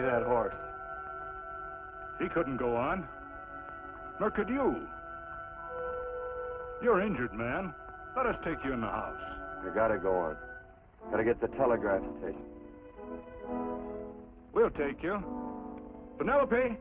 that horse. He couldn't go on. Nor could you. You're injured, man. Let us take you in the house. I gotta go on. Gotta get to the telegraph station. We'll take you. Penelope!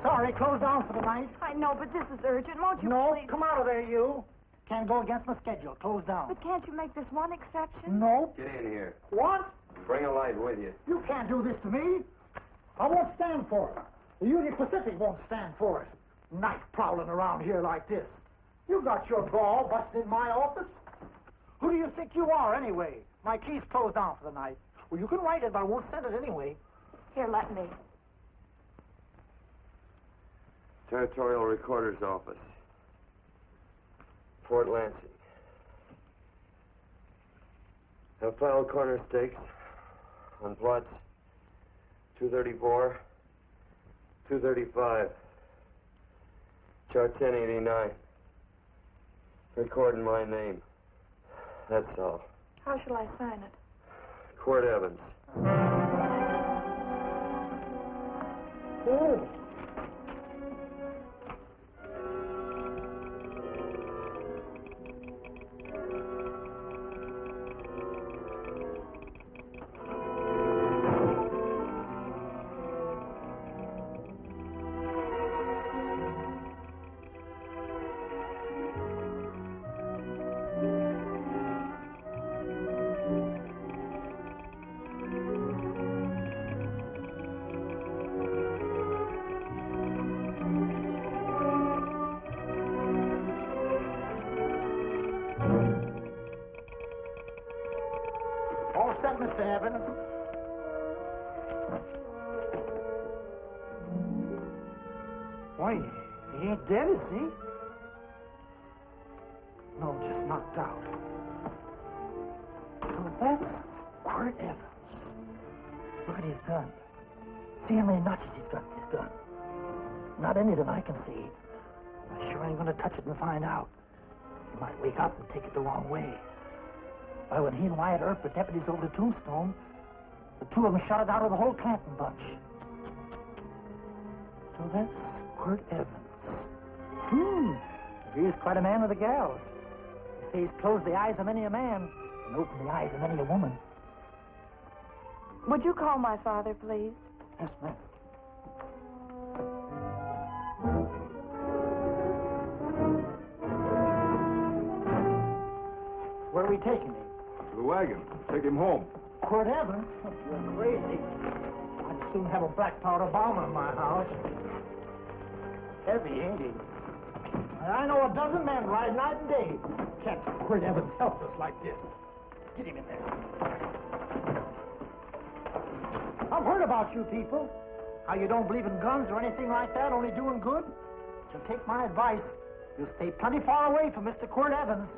Sorry, closed down for the night. I know, but this is urgent. Won't you No, please? come out of there, you. Can't go against my schedule. Closed down. But can't you make this one exception? No. Get in here. What? Bring a light with you. You can't do this to me. I won't stand for it. The Union Pacific won't stand for it. Night prowling around here like this. You got your gall busting in my office? Who do you think you are, anyway? My key's closed down for the night. Well, you can write it, but I won't send it anyway. Here, let me. Territorial Recorder's Office. Fort Lansing. Have filed corner stakes on plots 234, 235, chart 1089. Recording my name. That's all. How shall I sign it? Quirt Evans. Oh. All set, Mr. Evans. Why, he ain't dead, is he? No, just knocked out. So that's Quirt Evans. Look at his gun. See how many notches he's got in his gun. Not any that I can see. I sure ain't gonna touch it and find out. He might wake up and take it the wrong way. Why, when he and Wyatt Earp were deputies over to Tombstone, the two of them shot it out of the whole Clanton bunch. So that's Quirt Evans. He is quite a man with the gals. They say he's closed the eyes of many a man and opened the eyes of many a woman. Would you call my father, please? Yes, ma'am. Where are we taking him? To the wagon. Take him home. Quirt Evans? You're crazy. I'd soon have a black powder bomber in my house. Heavy, ain't he? And I know a dozen men ride night and day. Catch Quirt Evans helpless like this. Get him in there. I've heard about you people. How you don't believe in guns or anything like that, only doing good. So take my advice. You'll stay plenty far away from Mr. Quirt Evans.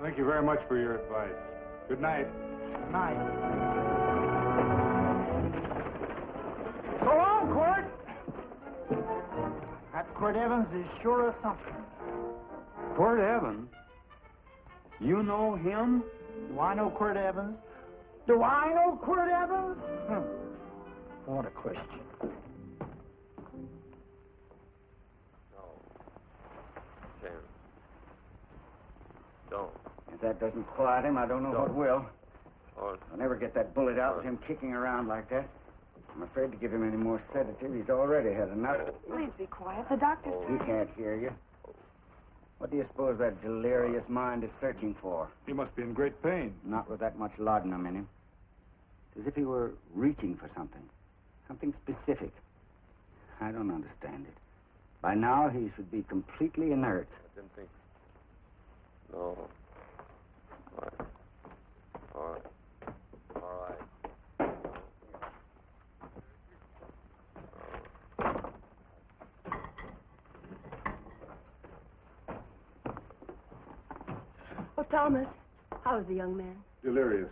Thank you very much for your advice. Good night. Good night. So long, Quirt. That Quirt Evans is sure something. Quirt Evans? You know him? Do I know Quirt Evans? Do I know Quirt Evans? What a question. No. Sam. Don't. If that doesn't quiet him, I don't know what will. Or I'll never get that bullet out with him kicking around like that. I'm afraid to give him any more sedative. He's already had enough. Please be quiet. The doctor's He trying. can't hear you. What do you suppose that delirious mind is searching for? He must be in great pain. Not with that much laudanum in him. It's as if he were reaching for something. Something specific. I don't understand it. By now, he should be completely inert. I didn't think. No. All right. All right. All right. Oh, Thomas, how's the young man? Delirious.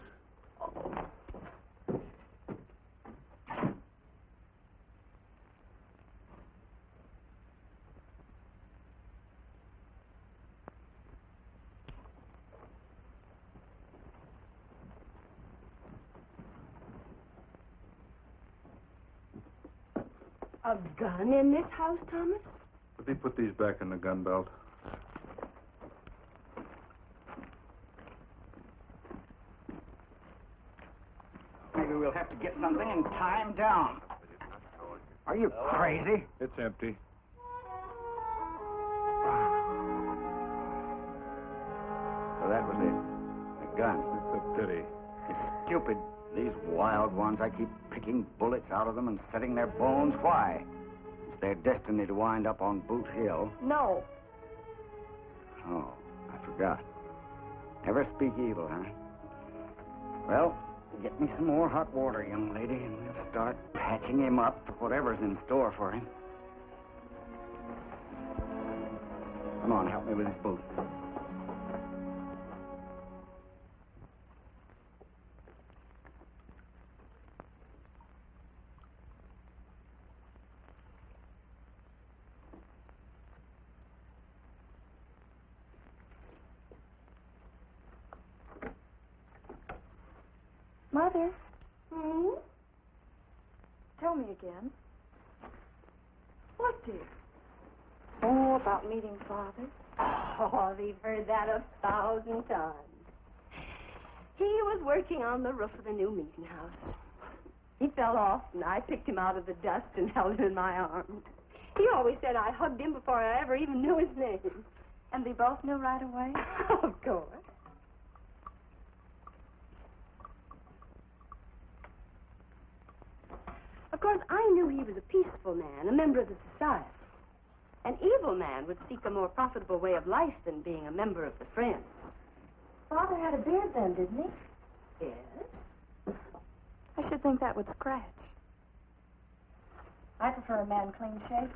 A gun in this house, Thomas? Let me put these back in the gun belt. Maybe we'll have to get something and tie him down. Are you crazy? It's empty. So that was it. The gun. It's a pity. It's stupid. These wild ones, I keep picking bullets out of them and setting their bones. Why? It's their destiny to wind up on Boot Hill. No. Oh, I forgot. Never speak evil, huh? Well, get me some more hot water, young lady, and we'll start patching him up for whatever's in store for him. Come on, help me with his boot. Mother. Tell me again. What, dear? Oh, about meeting Father. Oh, we've heard that 1,000 times. He was working on the roof of the new meeting house. He fell off, and I picked him out of the dust and held him in my arms. He always said I hugged him before I ever even knew his name. And they both knew right away? Of course. Of course, I knew he was a peaceful man, a member of the society. An evil man would seek a more profitable way of life than being a member of the Friends. Father had a beard then, didn't he? Yes? I should think that would scratch. I prefer a man clean shaven.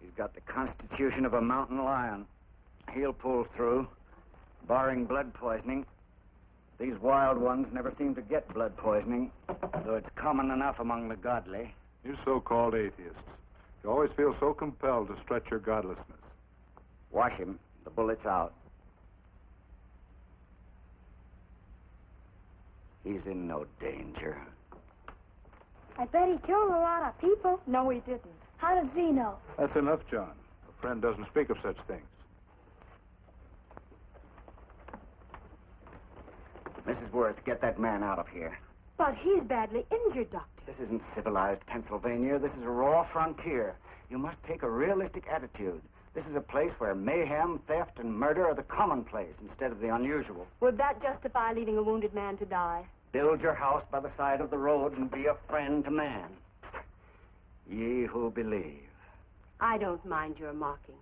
He's got the constitution of a mountain lion. He'll pull through, barring blood poisoning. These wild ones never seem to get blood poisoning, though it's common enough among the godly. You so-called atheists. You always feel so compelled to stretch your godlessness. Wash him. The bullet's out. He's in no danger. I bet he killed a lot of people. No, he didn't. How does he know? That's enough, John. A friend doesn't speak of such things. Mrs. Worth, get that man out of here. But he's badly injured, Doctor. This isn't civilized Pennsylvania. This is a raw frontier. You must take a realistic attitude. This is a place where mayhem, theft, and murder are the commonplace instead of the unusual. Would that justify leaving a wounded man to die? Build your house by the side of the road and be a friend to man. Ye who believe. I don't mind your mocking.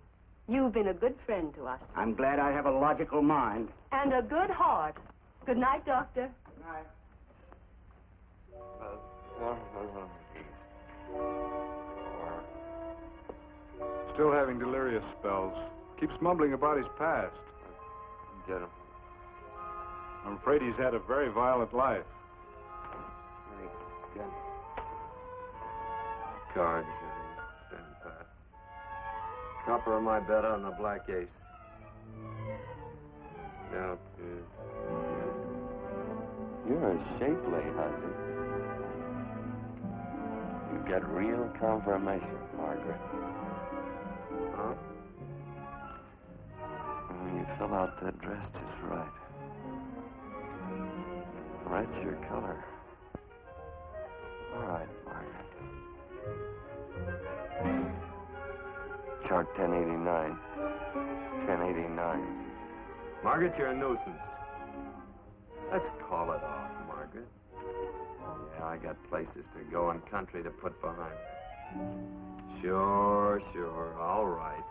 You've been a good friend to us. I'm glad I have a logical mind. And a good heart. Good night, Doctor. Good night. Still having delirious spells. Keeps mumbling about his past. Get him. I'm afraid he's had a very violent life. Get him. Cards. Stand pat. Copper on my bet on the black ace. Now, you're a shapely hussy. You get real confirmation, Margaret. Huh? Well, you fill out that dress just right. That's your color. All right, Margaret. Chart 1089. 1089. Margaret, you're a nuisance. Let's call it off, Margaret. Yeah, I got places to go and country to put behind. Sure, all right.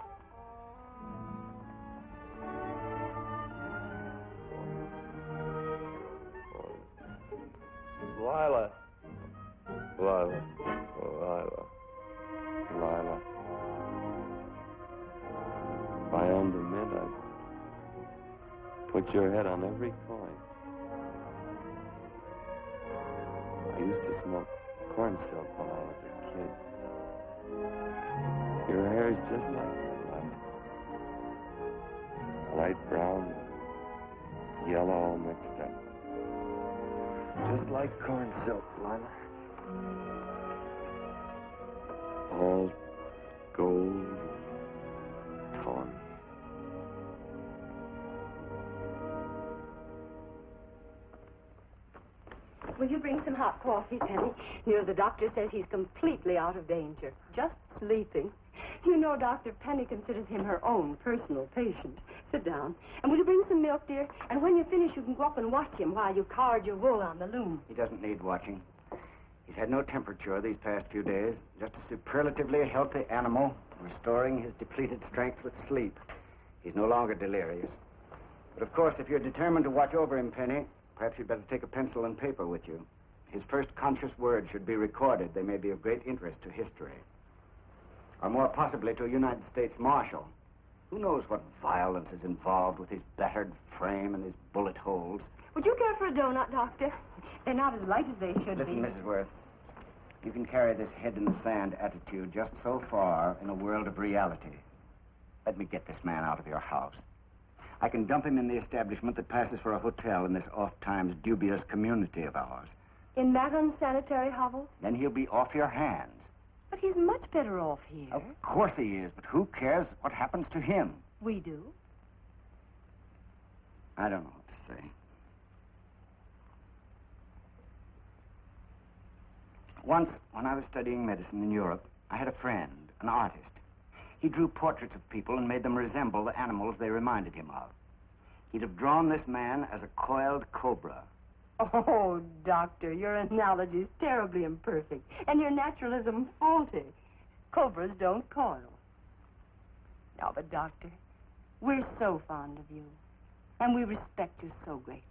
Lila. If I owned a mint, I'd put your head on every coin. I used to smoke corn silk when I was a kid. Your hair's just like that, Lila. Light brown, yellow all mixed up. Just like corn silk, Lila. All gold, torn. Will you bring some hot coffee, Penny? You know, the doctor says he's completely out of danger. Just sleeping. You know, Dr. Penny considers him her own personal patient. Sit down. And will you bring some milk, dear? And when you finish, you can go up and watch him while you card your wool on the loom. He doesn't need watching. He's had no temperature these past few days. Just a superlatively healthy animal, restoring his depleted strength with sleep. He's no longer delirious. But of course, if you're determined to watch over him, Penny, perhaps you'd better take a pencil and paper with you. His first conscious words should be recorded. They may be of great interest to history. Or more possibly to a United States Marshal. Who knows what violence is involved with his battered frame and his bullet holes. Would you care for a donut, Doctor? They're not as light as they should Listen, be. Mrs. Worth. You can carry this head-in-the-sand attitude just so far in a world of reality. Let me get this man out of your house. I can dump him in the establishment that passes for a hotel in this oft-times dubious community of ours. In that unsanitary hovel? Then he'll be off your hands. But he's much better off here. Of course he is, but who cares what happens to him? We do. I don't know what to say. Once, when I was studying medicine in Europe, I had a friend, an artist. He drew portraits of people and made them resemble the animals they reminded him of. He'd have drawn this man as a coiled cobra. Oh, Doctor, your analogy's terribly imperfect, and your naturalism faulty. Cobras don't coil. No, but, Doctor, we're so fond of you, and we respect you so greatly.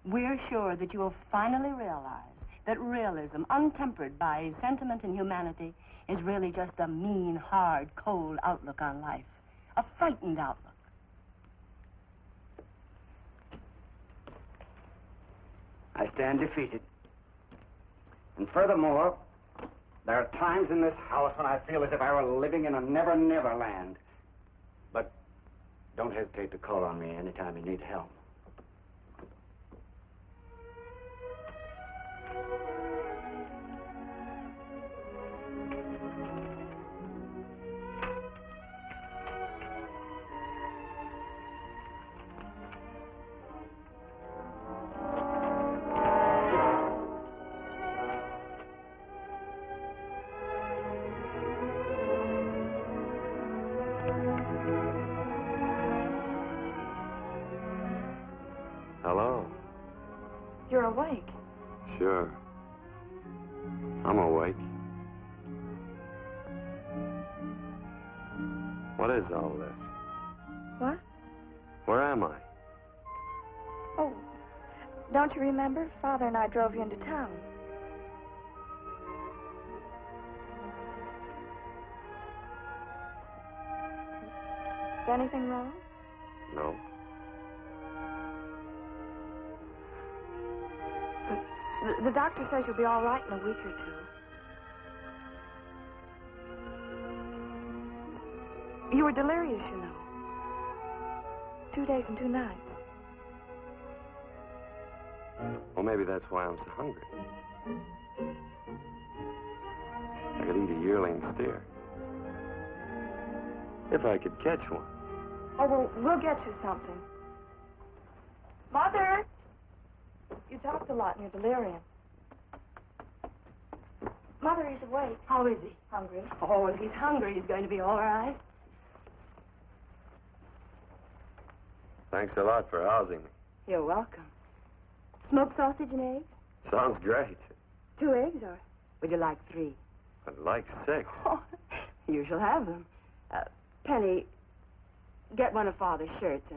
We're sure that you will finally realize that realism, untempered by sentiment and humanity, is really just a mean, hard, cold outlook on life. A frightened outlook. I stand defeated. And furthermore, there are times in this house when I feel as if I were living in a never-never land. But don't hesitate to call on me anytime you need help. Hello. You're awake. Sure. I'm awake. What is all this? What? Where am I? Oh, don't you remember? Father and I drove you into town. Is anything wrong? No. The doctor says you'll be all right in a week or two. You were delirious, you know. 2 days and 2 nights. Well, maybe that's why I'm so hungry. I could eat a yearling steer. If I could catch one. Oh, well, we'll get you something. Mother! You'd talked a lot in your delirium. Mother, he's awake. How is he? Hungry. Oh, if he's hungry, he's going to be all right. Thanks a lot for housing me. You're welcome. Smoked sausage and eggs? Sounds great. 2 eggs, or would you like 3? I'd like 6. Oh, you shall have them. Penny, get one of Father's shirts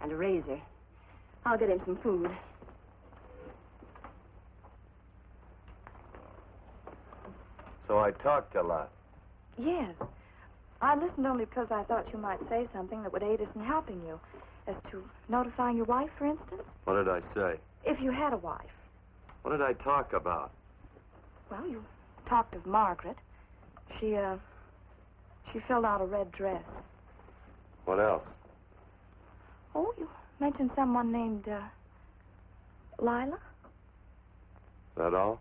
and a razor. I'll get him some food. So I talked a lot. Yes. I listened only because I thought you might say something that would aid us in helping you. As to notifying your wife, for instance. What did I say? If you had a wife. What did I talk about? Well, you talked of Margaret. She filled out a red dress. What else? Oh, you mentioned someone named, Lila? That all?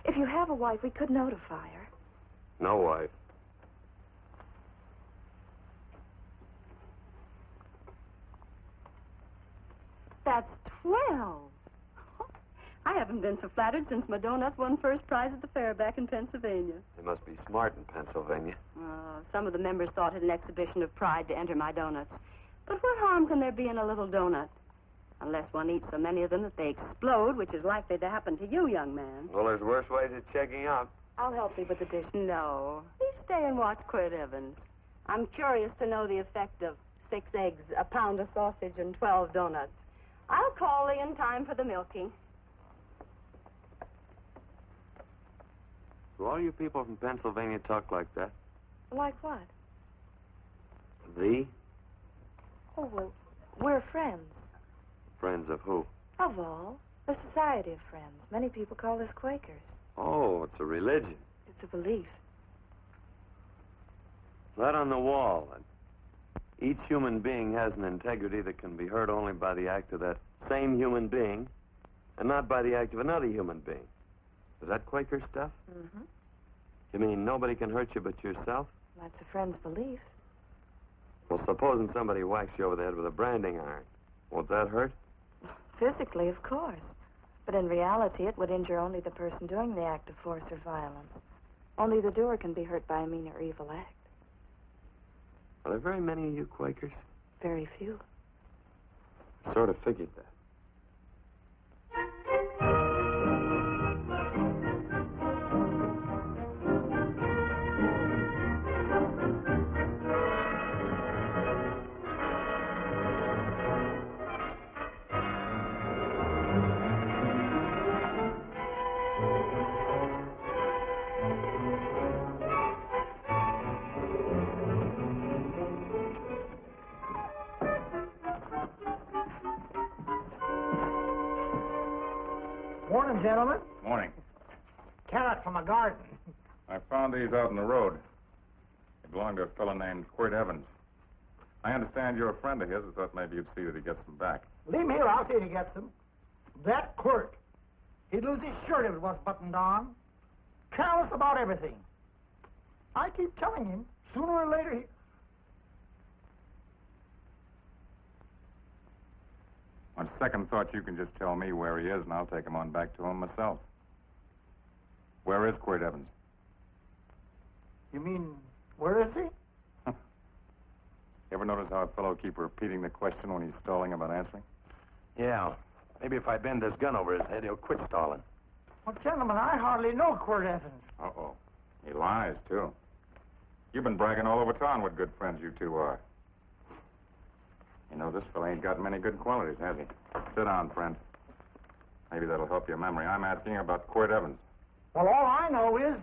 If you have a wife, we could notify her. No wife. That's 12. I haven't been so flattered since my donuts won first prize at the fair back in Pennsylvania. They must be smart in Pennsylvania. Some of the members thought it an exhibition of pride to enter my donuts. But what harm can there be in a little donut? Unless one eats so many of them that they explode, which is likely to happen to you, young man. Well, there's worse ways of checking out. I'll help you with the dish. No. You stay and watch Quirt Evans. I'm curious to know the effect of 6 eggs, a pound of sausage, and 12 donuts. I'll call Lee in time for the milking. Do all you people from Pennsylvania talk like that? Like what? Thee? Oh, well, we're friends. Friends of who? Of all. A society of friends. Many people call us Quakers. Oh, it's a religion. It's a belief. That on the wall. Each human being has an integrity that can be hurt only by the act of that same human being, and not by the act of another human being. Is that Quaker stuff? Mm-hmm. You mean nobody can hurt you but yourself? That's a friend's belief. Well, supposing somebody whacks you over the head with a branding iron. Won't that hurt? Physically, of course. But in reality, it would injure only the person doing the act of force or violence. Only the doer can be hurt by a mean or evil act. Are there very many of you Quakers? Very few. Sort of figured that. Morning, gentlemen. Morning. Carrot from a garden. I found these out in the road. They belong to a fellow named Quirt Evans. I understand you're a friend of his. I thought maybe you'd see that he gets them back. Leave him here, I'll see if he gets them. That Quirt. He'd lose his shirt if it was buttoned on. Careless about everything. I keep telling him, sooner or later he... On second thought, you can just tell me where he is, and I'll take him on back to him myself. Where is Quirt Evans? You mean, where is he? You ever notice how a fellow keep repeating the question when he's stalling about answering? Yeah. Maybe if I bend this gun over his head, he'll quit stalling. Well, gentlemen, I hardly know Quirt Evans. Uh-oh. He lies, too. You've been bragging all over town what good friends you two are. You know, this fella ain't got many good qualities, has he? Sit down, friend. Maybe that'll help your memory. I'm asking you about Quirt Evans. Well, all I know is...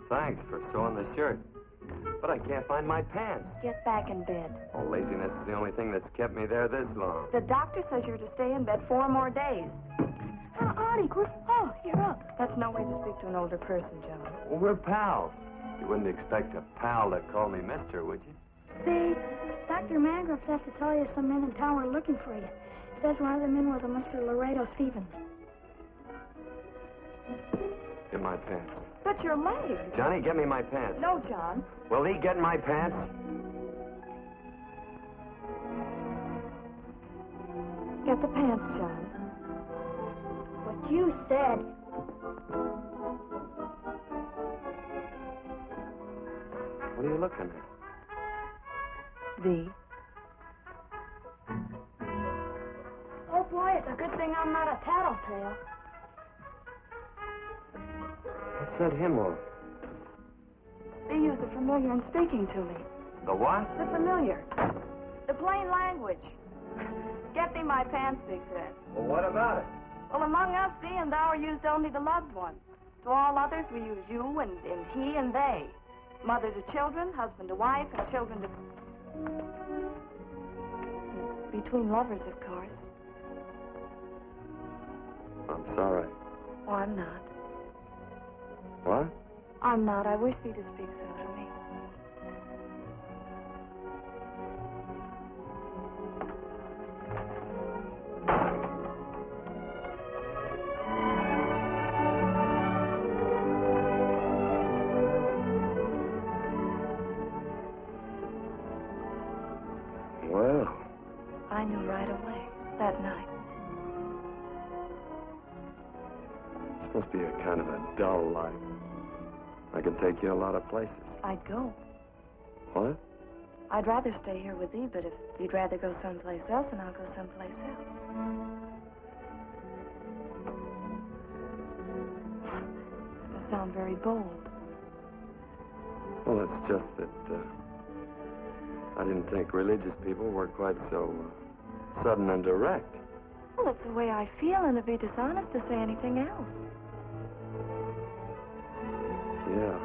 Thanks for sewing the shirt. But I can't find my pants. Get back in bed. Oh, laziness is the only thing that's kept me there this long. The doctor says you're to stay in bed 4 more days. Howdy, Quirt. Oh, you're up. That's no way to speak to an older person, John. Well, we're pals. You wouldn't expect a pal to call me mister, would you? See, Dr. Mangroves has to tell you some men in town are looking for you. Says one of the men was a Mr. Laredo Stevens. Get my pants. But your leg. Johnny, get me my pants. No, John. Will he get my pants? Get the pants, John. What you said. What are you looking at? V. Oh, boy, it's a good thing I'm not a tattletale. I said him or... They use the familiar in speaking to me. The what? The familiar. The plain language. Get thee my pants, they said. Well, what about it? Well, among us, thee and thou are used only to loved ones. To all others, we use you and he and they. Mother to children, husband to wife, and children to... Between lovers, of course. I'm sorry. Oh, I'm not. What? I'm not. I wish thee to speak so to me. Well, I knew right away, that night. this must be a kind of a dull life. I can take you a lot of places. I'd go. What? I'd rather stay here with thee, but if you'd rather go someplace else, then I'll go someplace else. That sound very bold. Well, it's just that I didn't think religious people were quite so sudden and direct. Well, it's the way I feel, and it'd be dishonest to say anything else. Yeah.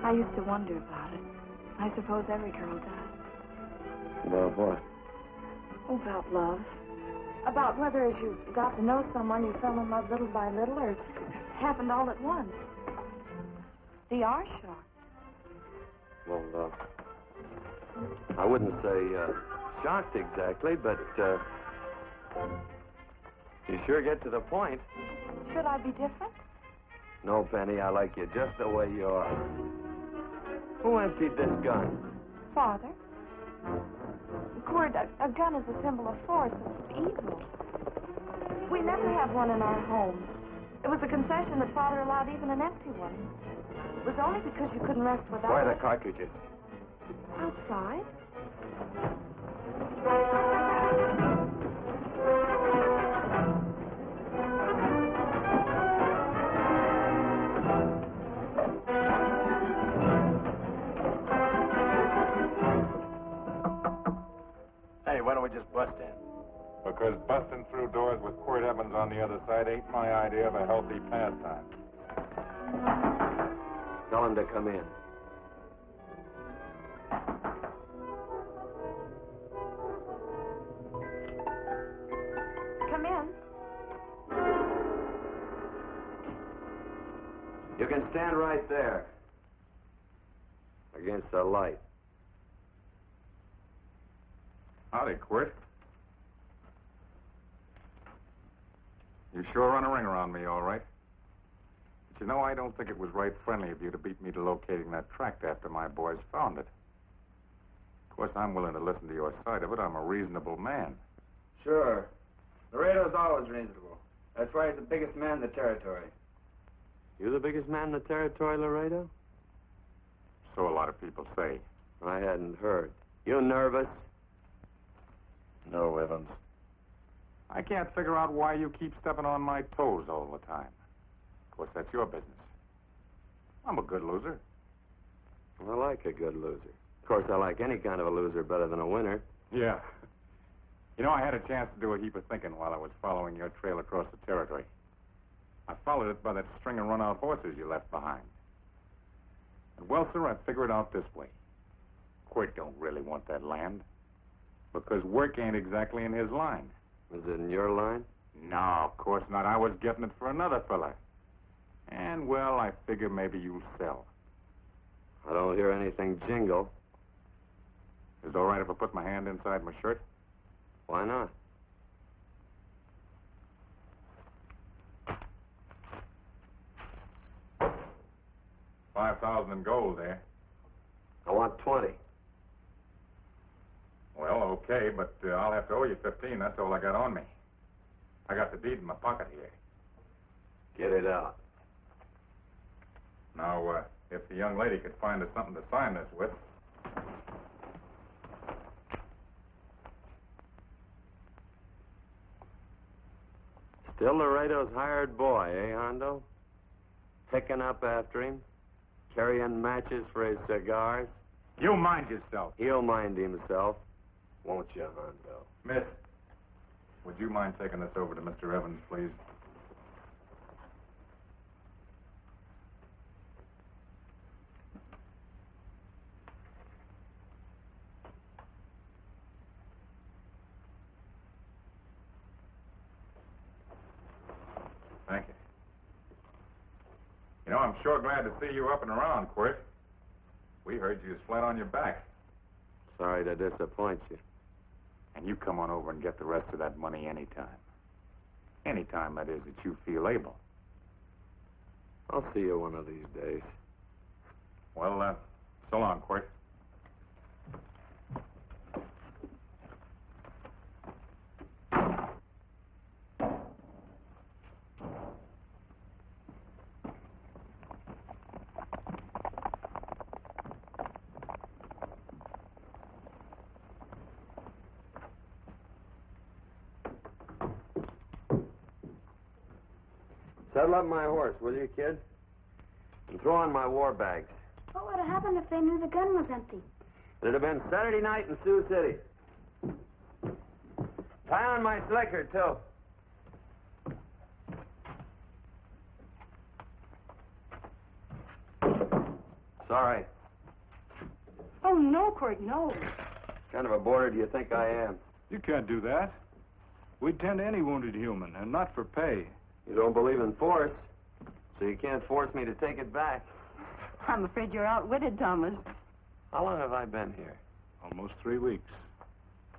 I used to wonder about it. I suppose every girl does. About what? Oh, about love. About whether as you got to know someone, you fell in love little by little, or it happened all at once. They are shocked. Well, I wouldn't say shocked exactly, but you sure get to the point. Should I be different? No, Penny, I like you just the way you are. Who emptied this gun? Father? Quirt, a gun is a symbol of force, of evil. We never have one in our homes. It was a concession that Father allowed even an empty one. It was only because you couldn't rest without Where are it. the cartridges? Outside? Hey, why don't we just bust in? Because busting through doors with Quirt Evans on the other side ain't my idea of a healthy pastime. Tell him to come in. Come in. You can stand right there. Against the light. Howdy, Quirt. You sure run a ring around me, all right. But you know, I don't think it was right friendly of you to beat me to locating that tract after my boys found it. Of course, I'm willing to listen to your side of it. I'm a reasonable man. Sure. Laredo's always reasonable. That's why he's the biggest man in the territory. You the biggest man in the territory, Laredo? So a lot of people say. I hadn't heard. You nervous? No, Evans. I can't figure out why you keep stepping on my toes all the time. Of course, that's your business. I'm a good loser. I like a good loser. Of course, I like any kind of a loser better than a winner. Yeah. You know, I had a chance to do a heap of thinking while I was following your trail across the territory. I followed it by that string of run-out horses you left behind. And well, sir, I figure it out this way. Quirt don't really want that land. Because work ain't exactly in his line. Is it in your line? No, of course not. I was getting it for another fella. And, well, I figure maybe you'll sell. I don't hear anything jingle. Is it all right if I put my hand inside my shirt? Why not? 5,000 in gold there. I want 20. Well, okay, but I'll have to owe you 15. That's all I got on me. I got the deed in my pocket here. Get it out. Now, if the young lady could find us something to sign this with. Still Laredo's hired boy, eh, Hondo? Picking up after him, carrying matches for his cigars. You mind yourself. He'll mind himself, won't you, Hondo? Miss, would you mind taking this over to Mr. Evans, please? Thank you. You know, I'm sure glad to see you up and around, Quirt. We heard you was flat on your back. Sorry to disappoint you. And you come on over and get the rest of that money anytime. Anytime, that is, that you feel able. I'll see you one of these days. Well, so long, Quirt. Saddle up my horse, will you, kid? And throw on my war bags. What would have happened if they knew the gun was empty? It'd have been Saturday night in Sioux City. Tie on my slicker, too. Sorry. Oh, no, Quirt, no. What kind of a boarder do you think I am? You can't do that. We'd tend to any wounded human, and not for pay. You don't believe in force, so you can't force me to take it back. I'm afraid you're outwitted, Thomas. How long have I been here? Almost 3 weeks.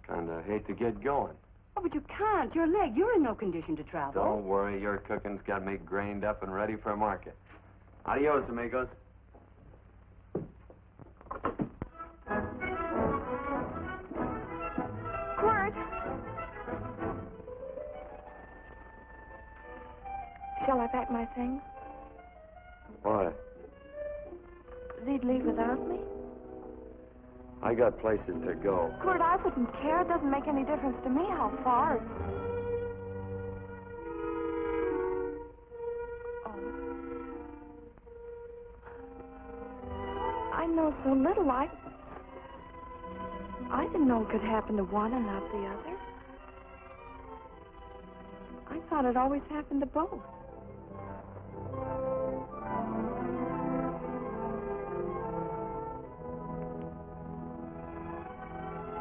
Kinda hate to get going. Oh, but you can't. Your leg, you're in no condition to travel. Don't worry, your cooking's got me grained up and ready for market. Adios, amigos. Quirt! Shall I pack my things? Why? They'd leave without me? I got places to go. Quirt, I wouldn't care. It doesn't make any difference to me how far. Oh. I know so little. I didn't know it could happen to one and not the other. I thought it always happened to both.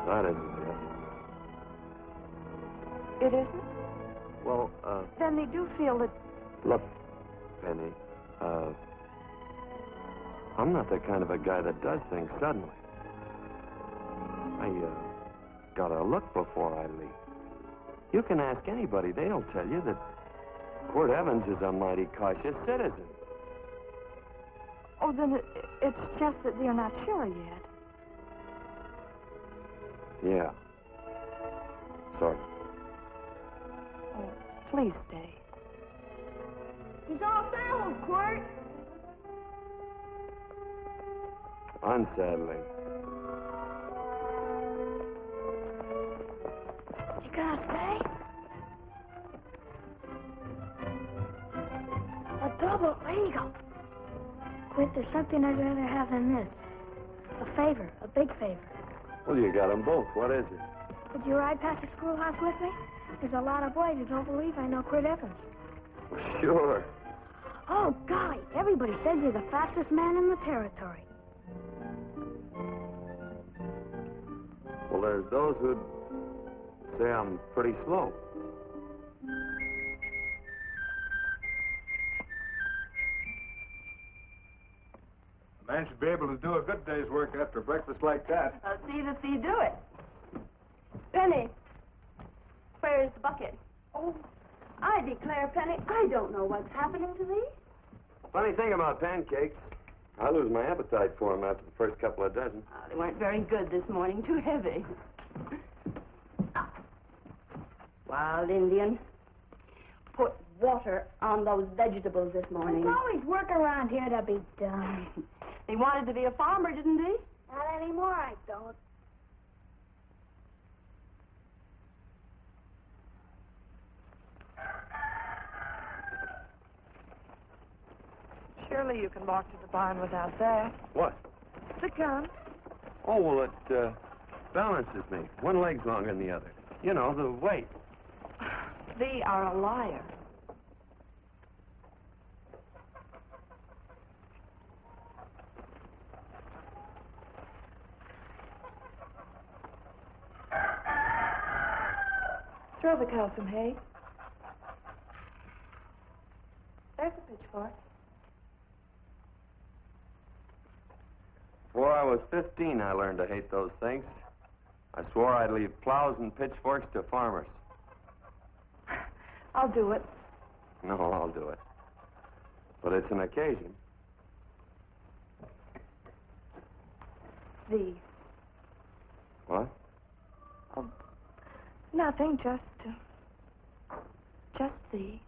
That isn't it. It isn't? Well, Then they do feel that... look, Penny, I'm not the kind of a guy that does things suddenly. I, gotta look before I leave. You can ask anybody, they'll tell you that Quirt Evans is a mighty cautious citizen. Oh, then it's just that they're not sure yet. Yeah. Sort of. Oh, please stay. He's all saddled, Quirt. Unsaddling. You gonna stay? A double eagle. Quirt, there's something I'd rather have than this. A favor, a big favor. Well, you got them both. What is it? Would you ride past the schoolhouse with me? There's a lot of boys who don't believe I know Quirt Evans. Sure. Oh, golly, everybody says you're the fastest man in the territory. Well, there's those who'd say I'm pretty slow. A man should be able to do a good day's work after breakfast like that. I'll see that you do it. Penny, where's the bucket? Oh, I declare, Penny, I don't know what's happening to thee. Funny thing about pancakes, I lose my appetite for them after the first couple of dozen. They weren't very good this morning. Too heavy. Wild Indian. Put water on those vegetables this morning. There's always work around here to be done. He wanted to be a farmer, didn't he? Not anymore, I don't. Surely you can walk to the barn without that. What? The gun. Oh, well, it balances me. One leg's longer than the other. You know, the weight. Thee are a liar. Throw the cow some hay. There's a pitchfork. Before I was 15, I learned to hate those things. I swore I'd leave plows and pitchforks to farmers. I'll do it. No, I'll do it. But it's an occasion. Thee. What? Oh, nothing, just thee.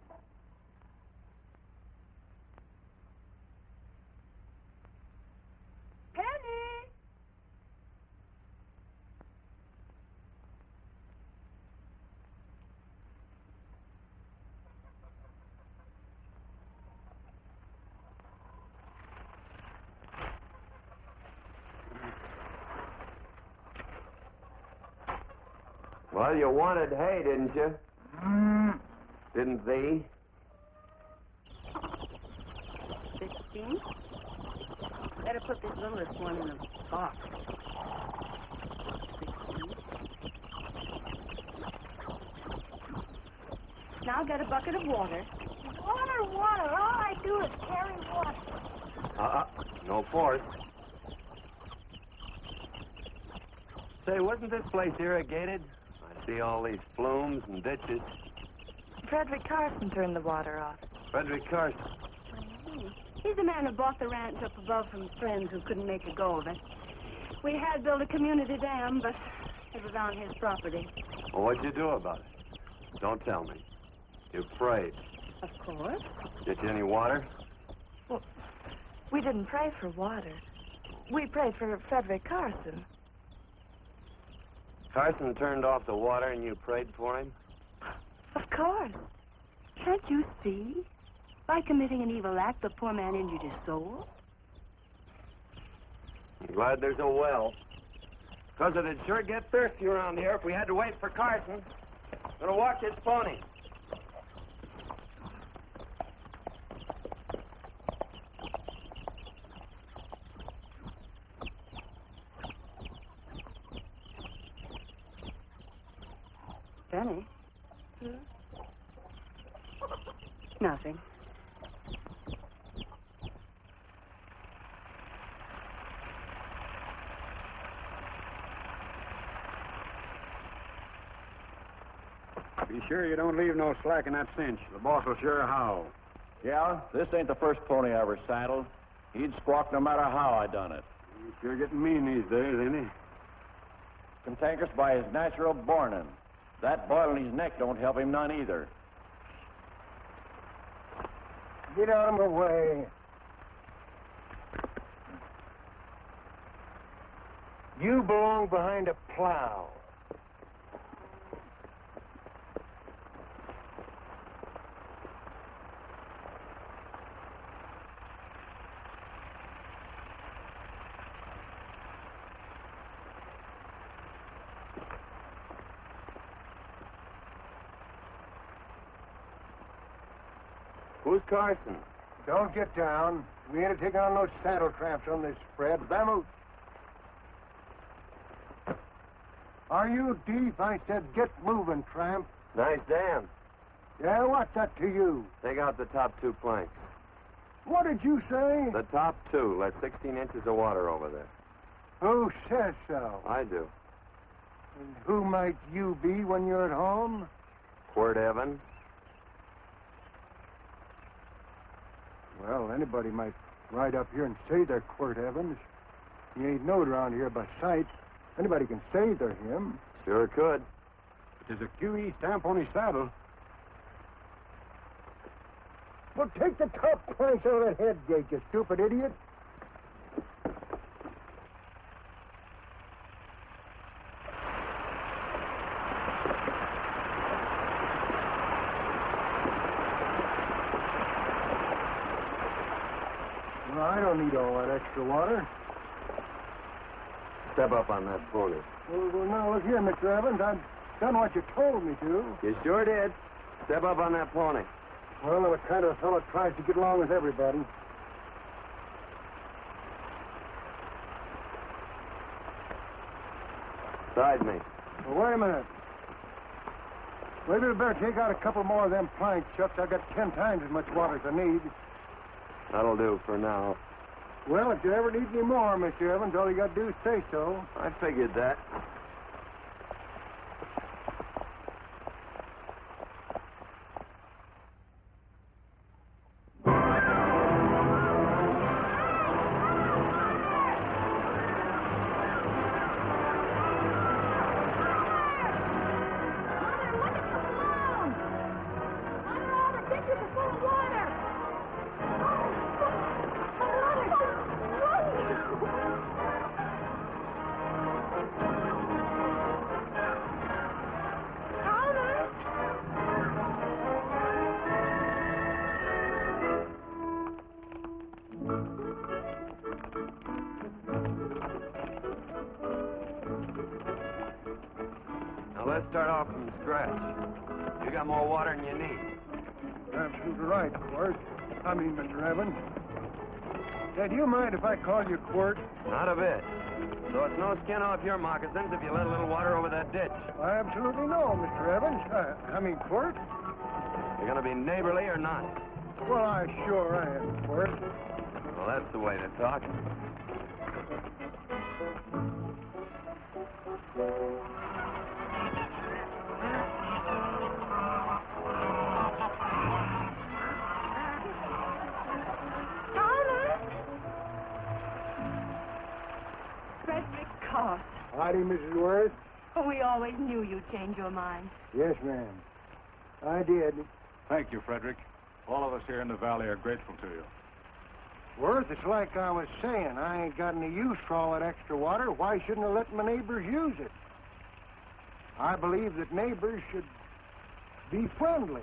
Penny! Well, you wanted hay, didn't you? Didn't thee? 15. Better put this littlest one in a box. 16. Now get a bucket of water. Water, water. All I do is carry water. No force. Say, wasn't this place irrigated? I see all these flumes and ditches. Frederick Carson turned the water off. Frederick Carson. He's the man who bought the ranch up above from friends who couldn't make a go of it. We had built a community dam, but it was on his property. Well, what'd you do about it? Don't tell me. You prayed. Of course. Get you any water? Well, we didn't pray for water. We prayed for Frederick Carson. Carson turned off the water and you prayed for him? Of course. Can't you see? By committing an evil act, the poor man injured his soul. I'm glad there's a well. Because it'd sure get thirsty around here if we had to wait for Carson. Gonna walk his pony. Benny? Nothing. Be sure you don't leave no slack in that cinch. The boss will sure howl. Yeah, this ain't the first pony I ever saddled. He'd squawk no matter how I done it. He's sure getting mean these days, ain't he? Cantankerous by his natural bornin'. That boil in his neck don't help him none either. Get out of my way. You belong behind a plow. Who's Carson? Don't get down. We ain't taking on no saddle tramps on this spread. Vamoose. Are you deep? I said get moving, tramp. Nice dam. Yeah, what's that to you? Take out the top 2 planks. What did you say? The top 2. Let 16 inches of water over there. Who says so? I do. And who might you be when you're at home? Quirt Evans. Well, anybody might ride up here and say they're Quirt Evans. He ain't knowed around here by sight. Anybody can say they're him. Sure could. But there's a QE stamp on his saddle. Well, take the top planks out of that head gate, you stupid idiot. Well, I don't need all that extra water. Step up on that pony. Well, now, look here, Mr. Evans. I've done what you told me to. You sure did. Step up on that pony. Well, I'm a kind of fellow tries to get along with everybody. Side me. Well, wait a minute. Maybe we better take out a couple more of them planks, Chuck. I got 10 times as much water as I need. That'll do for now. Well, if you ever need any more, Mr. Evans, all you got to do is say so. I figured that. Now, let's start off from scratch. You got more water than you need. You're absolutely right, Quirt. I mean, Mr. Evans. Hey, do you mind if I call you Quirt? Not a bit. So it's no skin off your moccasins if you let a little water over that ditch. I absolutely know, Mr. Evans. I mean, Quirt. You're going to be neighborly or not? Well, I sure am, Quirt. Well, that's the way to talk. Howdy, Mrs. Worth. Oh, we always knew you'd change your mind. Yes, ma'am. I did. Thank you, Frederick. All of us here in the valley are grateful to you. Worth, it's like I was saying. I ain't got any use for all that extra water. Why shouldn't I let my neighbors use it? I believe that neighbors should be friendly.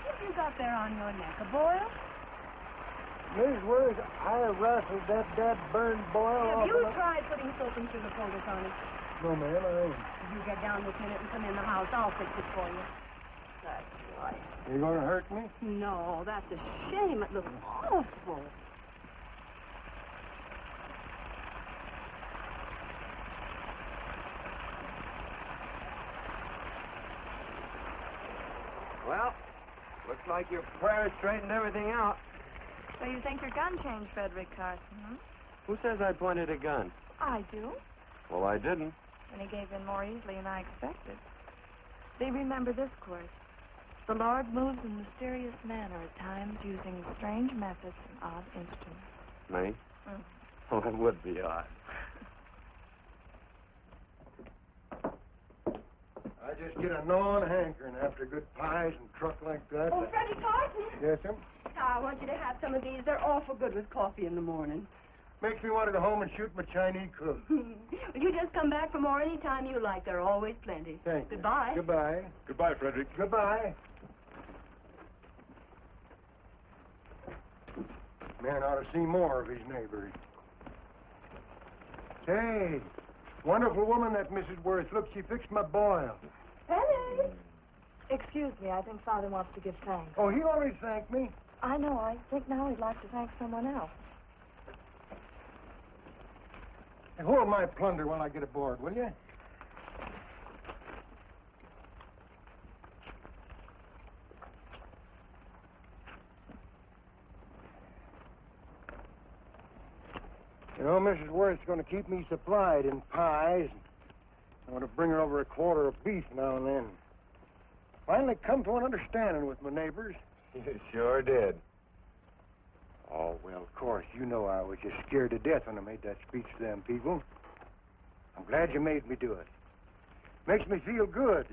What have you got there on your neck? A boil? Miss Worth, I rustled that burned boil Have off you of tried putting soap and sugar poultice on it? No, ma'am, I ain't. If you get down this minute and come in the house, I'll fix it for you. That's right. You gonna hurt me? No, that's a shame. It looks awful. Well, looks like your prayer straightened everything out. So you think your gun changed, Frederick Carson, hmm? Who says I pointed a gun? I do. Well, I didn't. And he gave in more easily than I expected. They remember this, Quirt. The Lord moves in mysterious manner at times, using strange methods and odd instruments. Me? Mm. Well, it would be odd. I just get a gnawing hankering after good pies and truck like that. Oh, Freddie Carson! Yes, ma'am? I want you to have some of these. They're awful good with coffee in the morning. Makes me want to go home and shoot my Chinese cook. You just come back for more any time you like. There are always plenty. Thank you. Goodbye. Goodbye. Goodbye, Frederick. Goodbye. Man ought to see more of his neighbors. Say, wonderful woman, that Mrs. Worth. Look, she fixed my boil. Penny! Excuse me, I think Father wants to give thanks. Oh, he already thanked me. I know. I think now he'd like to thank someone else. Hey, hold my plunder while I get aboard, will you? You know, Mrs. Worth's going to keep me supplied in pies. I want to bring her over a quarter of beef now and then. Finally come to an understanding with my neighbors. You sure did. Oh, well, of course, you know I was just scared to death when I made that speech to them people. I'm glad you made me do it. Makes me feel good.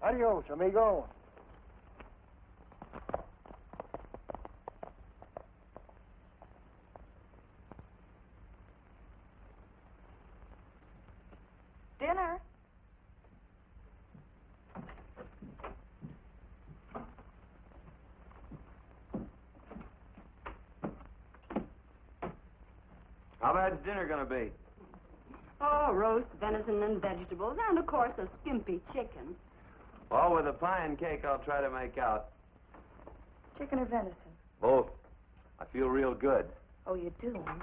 Adios, amigo. Dinner. How bad's dinner gonna be? Oh, roast venison and vegetables, and of course a skimpy chicken. Well, with a pie and cake, I'll try to make out. Chicken or venison? Both. I feel real good. Oh, you do, huh?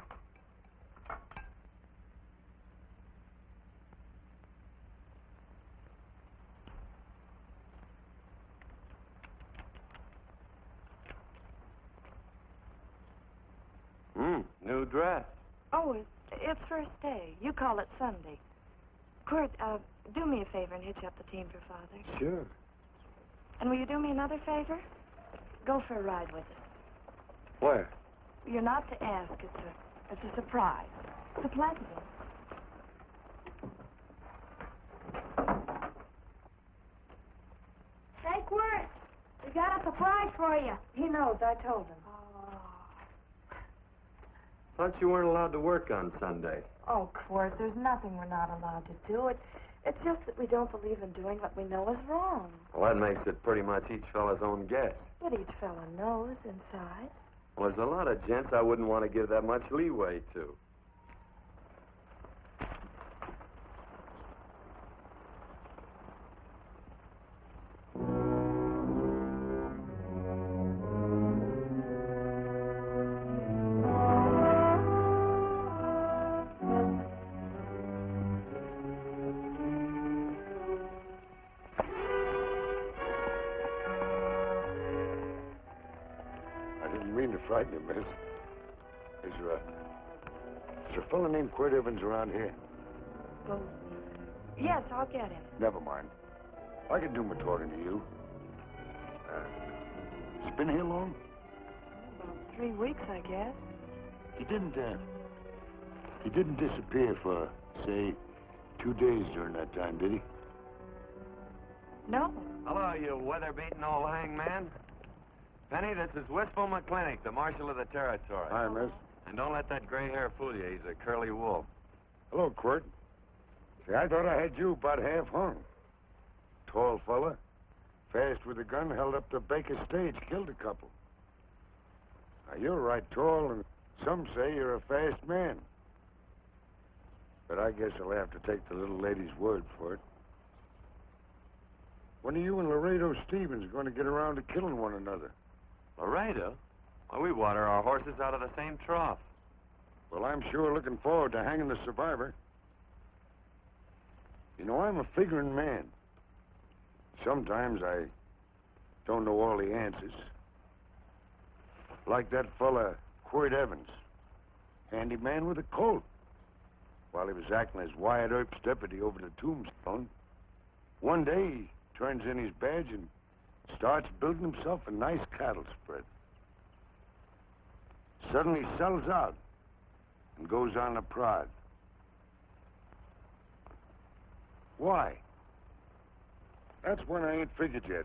New dress. Oh, it's first day. You call it Sunday. Quirt, do me a favor and hitch up the team for Father. Sure. And will you do me another favor? Go for a ride with us. Where? You're not to ask. It's a surprise. It's a pleasant one. Hey, Quirt, we got a surprise for you. He knows. I told him. Thought you weren't allowed to work on Sunday. Oh, Quirt, there's nothing we're not allowed to do. It's just that we don't believe in doing what we know is wrong. Well, that makes it pretty much each fella's own guess. But each fella knows inside. Well, there's a lot of gents I wouldn't want to give that much leeway to. Frighten you, miss. Is there a fellow named Quirt Evans around here? Well, yes, I'll get him. Never mind. I can do my talking to you. He's been here long? About 3 weeks, I guess. He didn't disappear for, say, 2 days during that time, did he? No. Hello, you weather-beaten old hangman. Penny, this is Wistful McClintock, the marshal of the territory. Hi, miss. And don't let that gray hair fool you. He's a curly wolf. Hello, Quirt. See, I thought I had you about half hung. Tall fella, fast with a gun, held up the Baker stage, killed a couple. Now, you're right tall, and some say you're a fast man. But I guess I'll have to take the little lady's word for it. When are you and Laredo Stevens going to get around to killing one another? Laredo? Well, we water our horses out of the same trough. Well, I'm sure looking forward to hanging the survivor. You know, I'm a figuring man. Sometimes I don't know all the answers. Like that fella, Quirt Evans. Handy man with a Colt. While he was acting as Wyatt Earp's deputy over the tombstone, one day he turns in his badge and starts building himself a nice cattle spread. Suddenly sells out and goes on the prod. Why? That's one I ain't figured yet.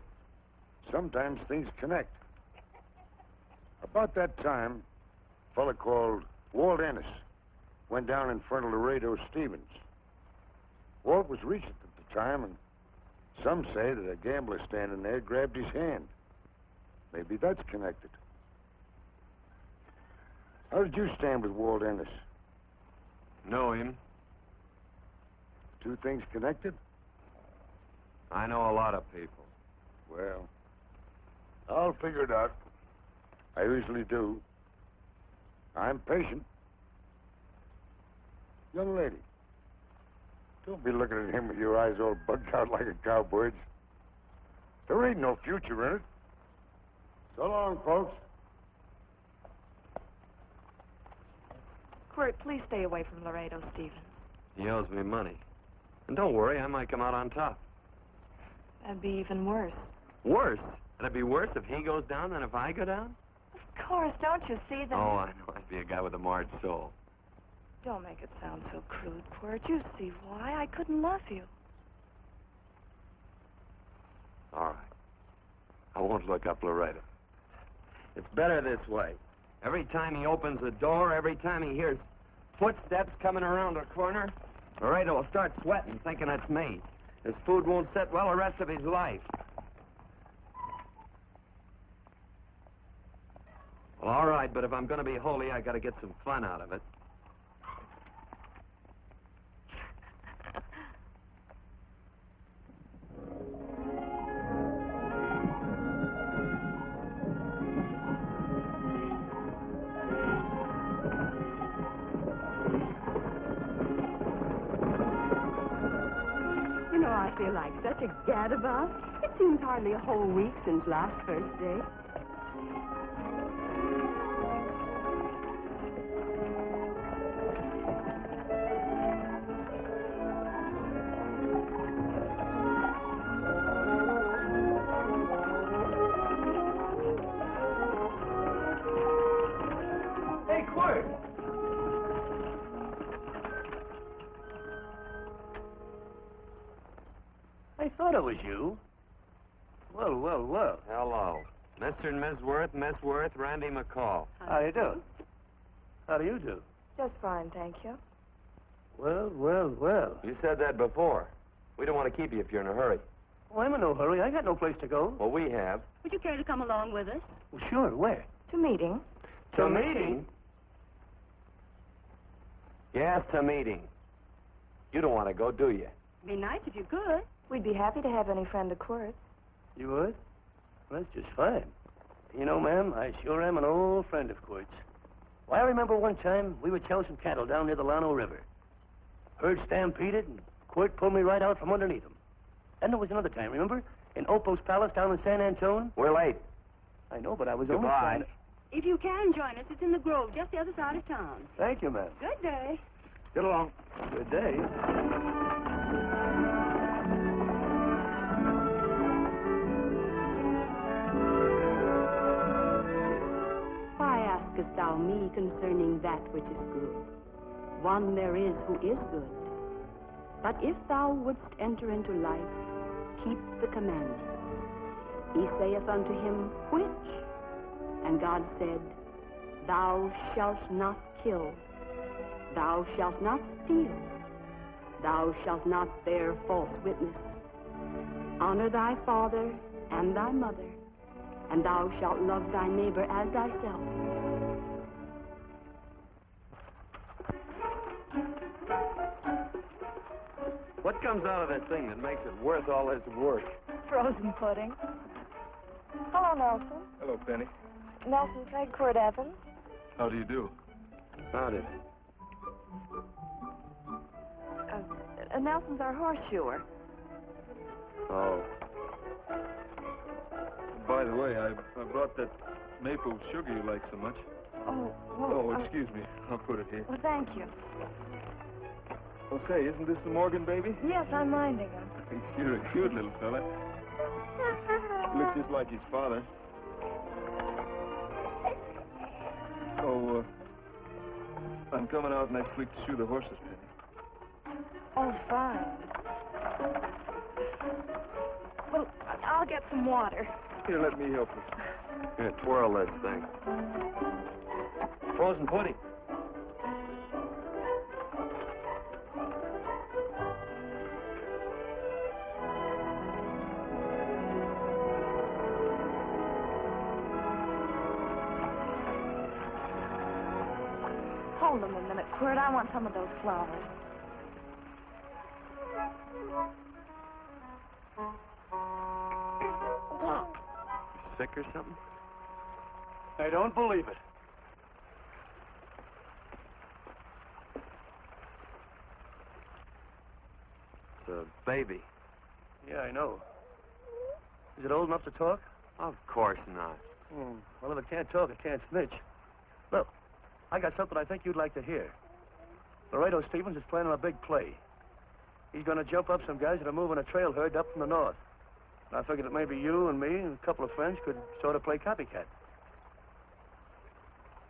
Sometimes things connect. About that time, a fella called Walt Ennis went down in front of Laredo Stevens. Walt was Regent at the time, and some say that a gambler standing there grabbed his hand. Maybe that's connected. How did you stand with Walt Ennis? Know him? Two things connected? I know a lot of people. Well, I'll figure it out. I usually do. I'm patient. Young lady, don't be looking at him with your eyes all bugged out like a cowbird's. There ain't no future in it. So long, folks. Quirt, please stay away from Laredo Stevens. He owes me money. And don't worry, I might come out on top. That'd be even worse. Worse? It'd be worse if he goes down than if I go down? Of Of course, don't you see that? Oh, I know. I'd be a guy with a marred soul. Don't make it sound so crude, Quirt. You see why I couldn't love you. All right. I won't look up Laredo. It's better this way. Every time he opens the door, every time he hears footsteps coming around a corner, Laredo will start sweating, thinking it's me. His food won't sit well the rest of his life. Well, all right, but if I'm going to be holy, I got to get some fun out of it. You know, I feel like such a gadabout. It seems hardly a whole week since last first day. Hey, Quirt! I thought it was you. Well, well, well. Hello. Mr. and Miss Worth, Miss Worth, Randy McCall. How do you do? How do you do? Just fine, thank you. Well, well, well. You said that before. We don't want to keep you if you're in a hurry. Well, I'm in no hurry. I got no place to go. Well, we have. Would you care to come along with us? Well, sure. Where? To meeting. To meeting? Yes, to meeting. You don't want to go, do you? Be nice if you could. We'd be happy to have any friend of Quirt's. You would? Well, that's just fine. You know, ma'am, I sure am an old friend of Quirt's. Why, I remember one time we were chowing some cattle down near the Llano River. Herd stampeded, and Quirt pulled me right out from underneath him. Then there was another time, remember? In Opo's Palace down in San Antone? We're late. I know, but I was only Goodbye. trying to... If you can join us, it's in the Grove, just the other side of town. Thank you, ma'am. Good day. Get along. Good day. Why askest thou me concerning that which is good? One there is who is good. But if thou wouldst enter into life, keep the commandments. He saith unto him, which? And God said, thou shalt not kill. Thou shalt not steal. Thou shalt not bear false witness. Honor thy father and thy mother, and thou shalt love thy neighbor as thyself. What comes out of this thing that makes it worth all this work? Frozen pudding. Hello, Nelson. Hello, Penny. Nelson Craig, Quirt Evans. How do you do? Howdy. Nelson's our horseshoer. Oh. By the way, I brought that maple sugar you like so much. Oh, well... Oh, excuse me. I'll put it here. Well, thank you. Oh, say, isn't this the Morgan baby? Yes, I'm minding him. You're a cute little fella. He looks just like his father. Oh, I'm coming out next week to shoe the horses, Penny. Oh, fine. Well, I'll get some water. Here, let me help you. Here, twirl this thing. Frozen pudding. Hold them a minute, Quirt. I want some of those flowers. Sick or something? I don't believe it. It's a baby. Yeah, I know. Is it old enough to talk? Of course not. Well, if it can't talk, it can't snitch. Look, I got something I think you'd like to hear. Laredo Stevens is planning a big play. He's going to jump up some guys that are moving a trail herd up from the north. And I figured that maybe you and me and a couple of friends could sort of play copycat.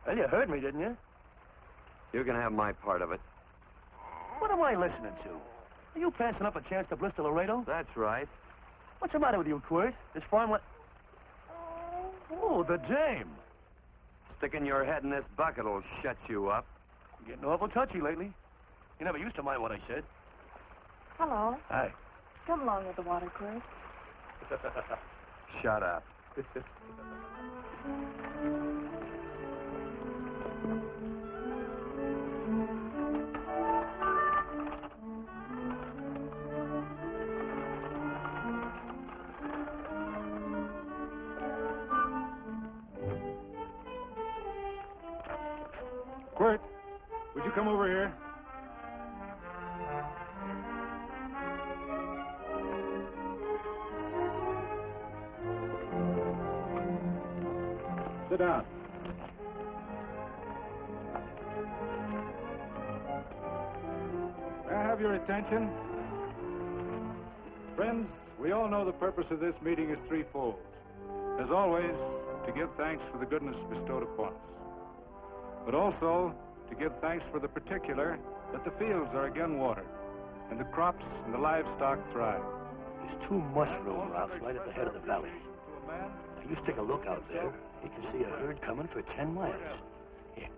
Well, you heard me, didn't you? You can have my part of it. What am I listening to? Are you passing up a chance to blister Laredo? That's right. What's the matter with you, Quirt? This farm Oh, the dame. Sticking your head in this bucket will shut you up. You're getting awful touchy lately. You never used to mind what I said. Hello. Hi. Come along with the water, Quirt. Shut up. Quirt, would you come over here? Sit down. May I have your attention? Friends, we all know the purpose of this meeting is threefold. As always, to give thanks for the goodness bestowed upon us, but also to give thanks for the particular that the fields are again watered, and the crops and the livestock thrive. There's two mushroom routes right at the head of the valley. If you stick a look out there, you can see a herd coming for 10 miles. Here.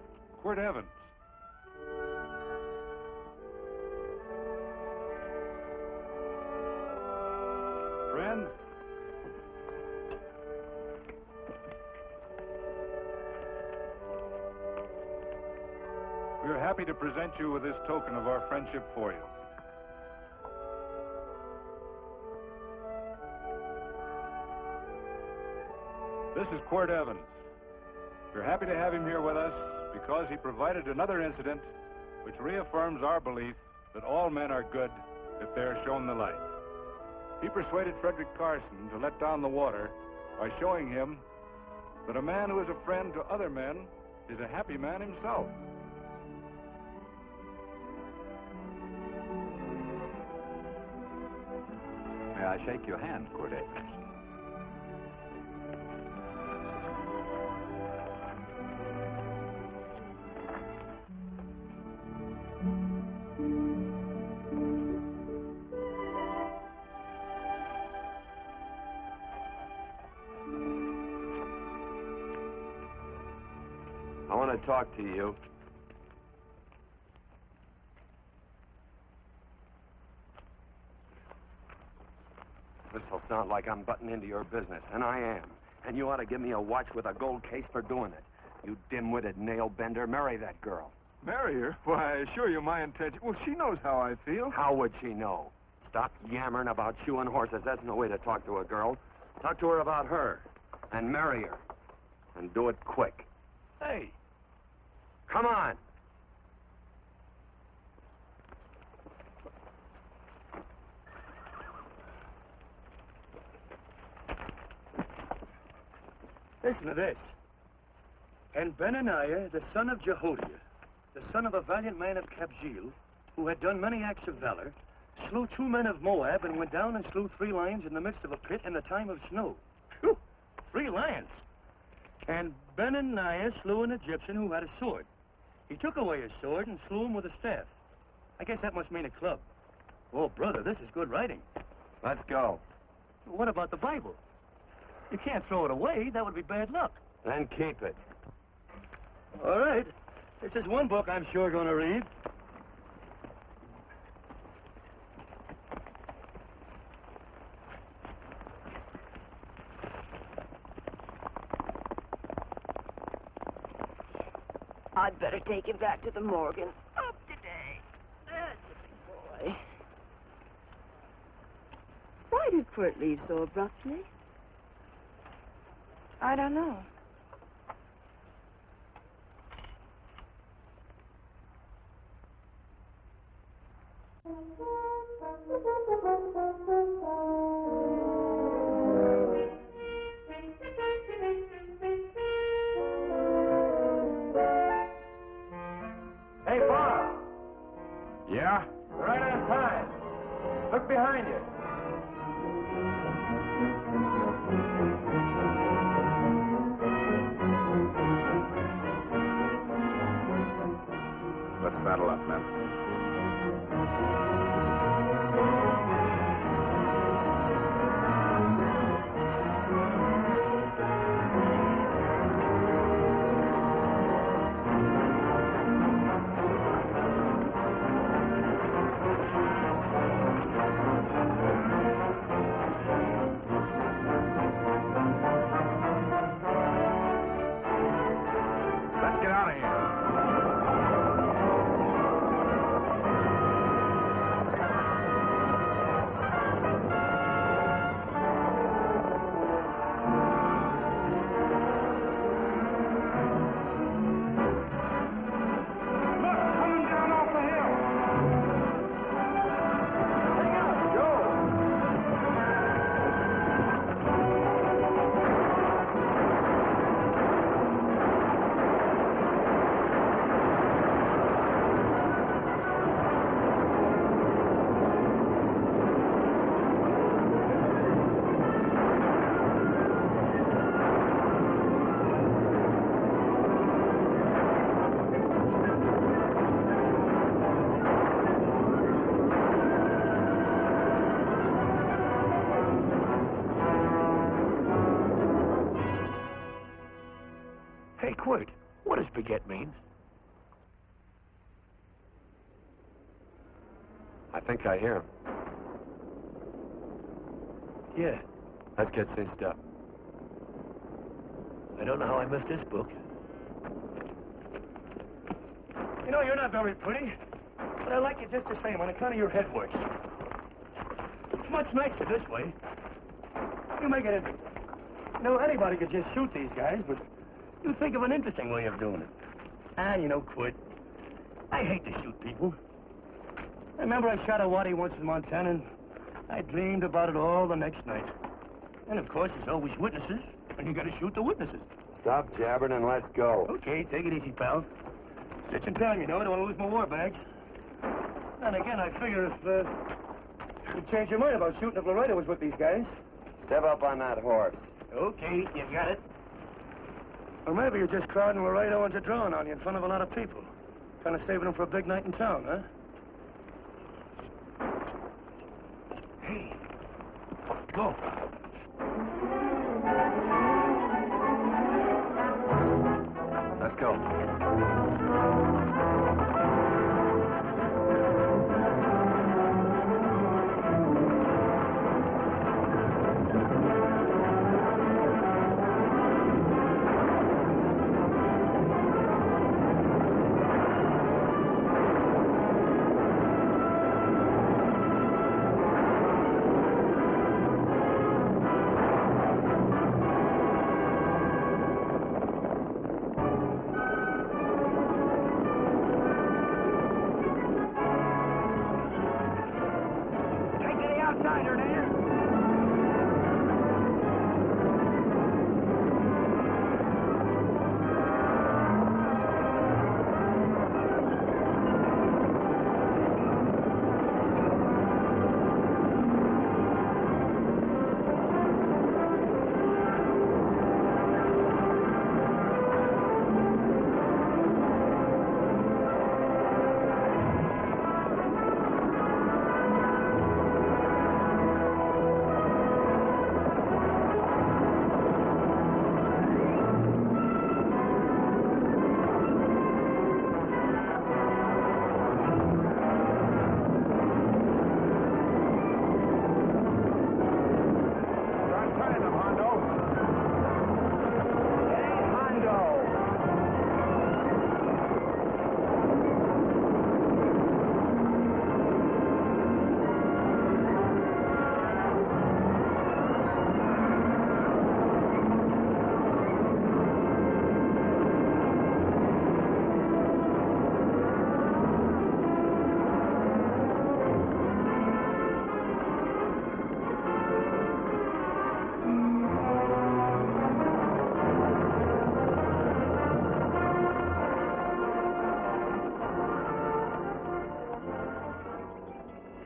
Quirt Evans. Friends, we are happy to present you with this token of our friendship for you. This is Quirt Evans. We're happy to have him here with us because he provided another incident which reaffirms our belief that all men are good if they are shown the light. He persuaded Frederick Carson to let down the water by showing him that a man who is a friend to other men is a happy man himself. May I shake your hand, Quirt Evans? I want to talk to you. This'll sound like I'm butting into your business, and I am. And you ought to give me a watch with a gold case for doing it. You dim-witted nail-bender, marry that girl. Marry her? Why, I assure you my intention... Well, she knows how I feel. How would she know? Stop yammering about shoeing horses. That's no way to talk to a girl. Talk to her about her, and marry her. And do it quick. Hey. Come on. Listen to this. And Benaniah, the son of Jehoiada, the son of a valiant man of Kabzeel, who had done many acts of valor, slew 2 men of Moab and went down and slew 3 lions in the midst of a pit in the time of snow. Phew! 3 lions. And Benaniah slew an Egyptian who had a sword. He took away his sword and slew him with a staff. I guess that must mean a club. Oh, brother, this is good writing. Let's go. What about the Bible? You can't throw it away. That would be bad luck. Then keep it. All right. This is one book I'm sure going to read. I'd better take him back to the Morgans. Up today. That's a big boy. Why did Quirt leave so abruptly? I don't know. Hey, boss! Yeah? Right on time. Look behind you. Let's saddle up, men. Let's get out of here. Hey, Quirt, what does baguette mean? I think I hear him. Yeah, Let's get cinched up. I don't know how I missed this book. You know, you're not very pretty, but I like you just the same on account of your head works. It's much nicer this way. You make it interesting. You know, anybody could just shoot these guys, but you think of an interesting way of doing it. And you know, Quirt, I hate to shoot people. I remember I shot a waddy once in Montana, and I dreamed about it all the next night. And of course, there's always witnesses, and you gotta shoot the witnesses. Stop jabbering and let's go. Okay, take it easy, pal. Stitch in time, you know. I don't want to lose my war bags. And again, I figure if you'd change your mind about shooting if Laredo was with these guys. Step up on that horse. Okay, you got it. Or maybe you're just crowding Laredo into drawing on you in front of a lot of people. Kind of saving them for a big night in town, huh? Hey, go. Let's go.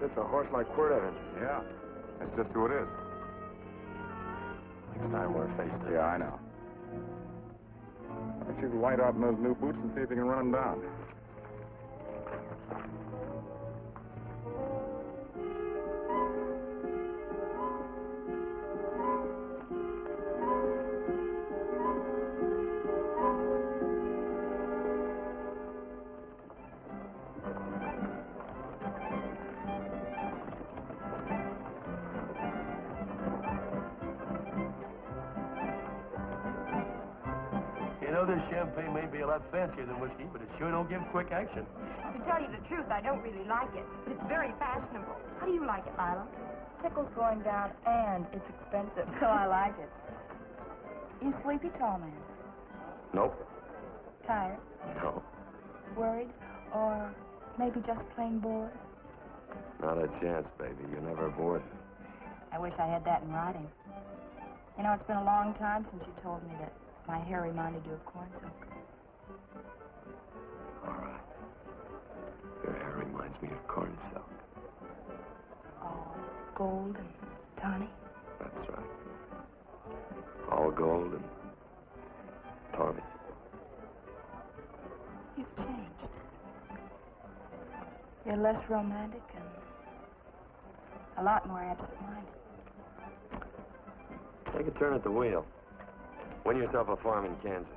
It's a horse like Quirt Evans. Yeah, that's just who it is. Next time we're face to face. Yeah, I know. Why don't you light out in those new boots and see if you can run him down? know, this champagne may be a lot fancier than whiskey, but it sure don't give quick action. To tell you the truth, I don't really like it, but it's very fashionable. How do you like it, Lila? Tickle's going down, and it's expensive, so I like it. You sleepy, tall man? Nope. Tired? No. Worried? Or maybe just plain bored? Not a chance, baby. You're never bored. I wish I had that in writing. You know, it's been a long time since you told me that my hair reminded you of corn silk. All right. Your hair reminds me of corn silk. All gold and tawny? That's right. All gold and tawny. You've changed. You're less romantic and a lot more absent-minded. Take a turn at the wheel. Win yourself a farm in Kansas.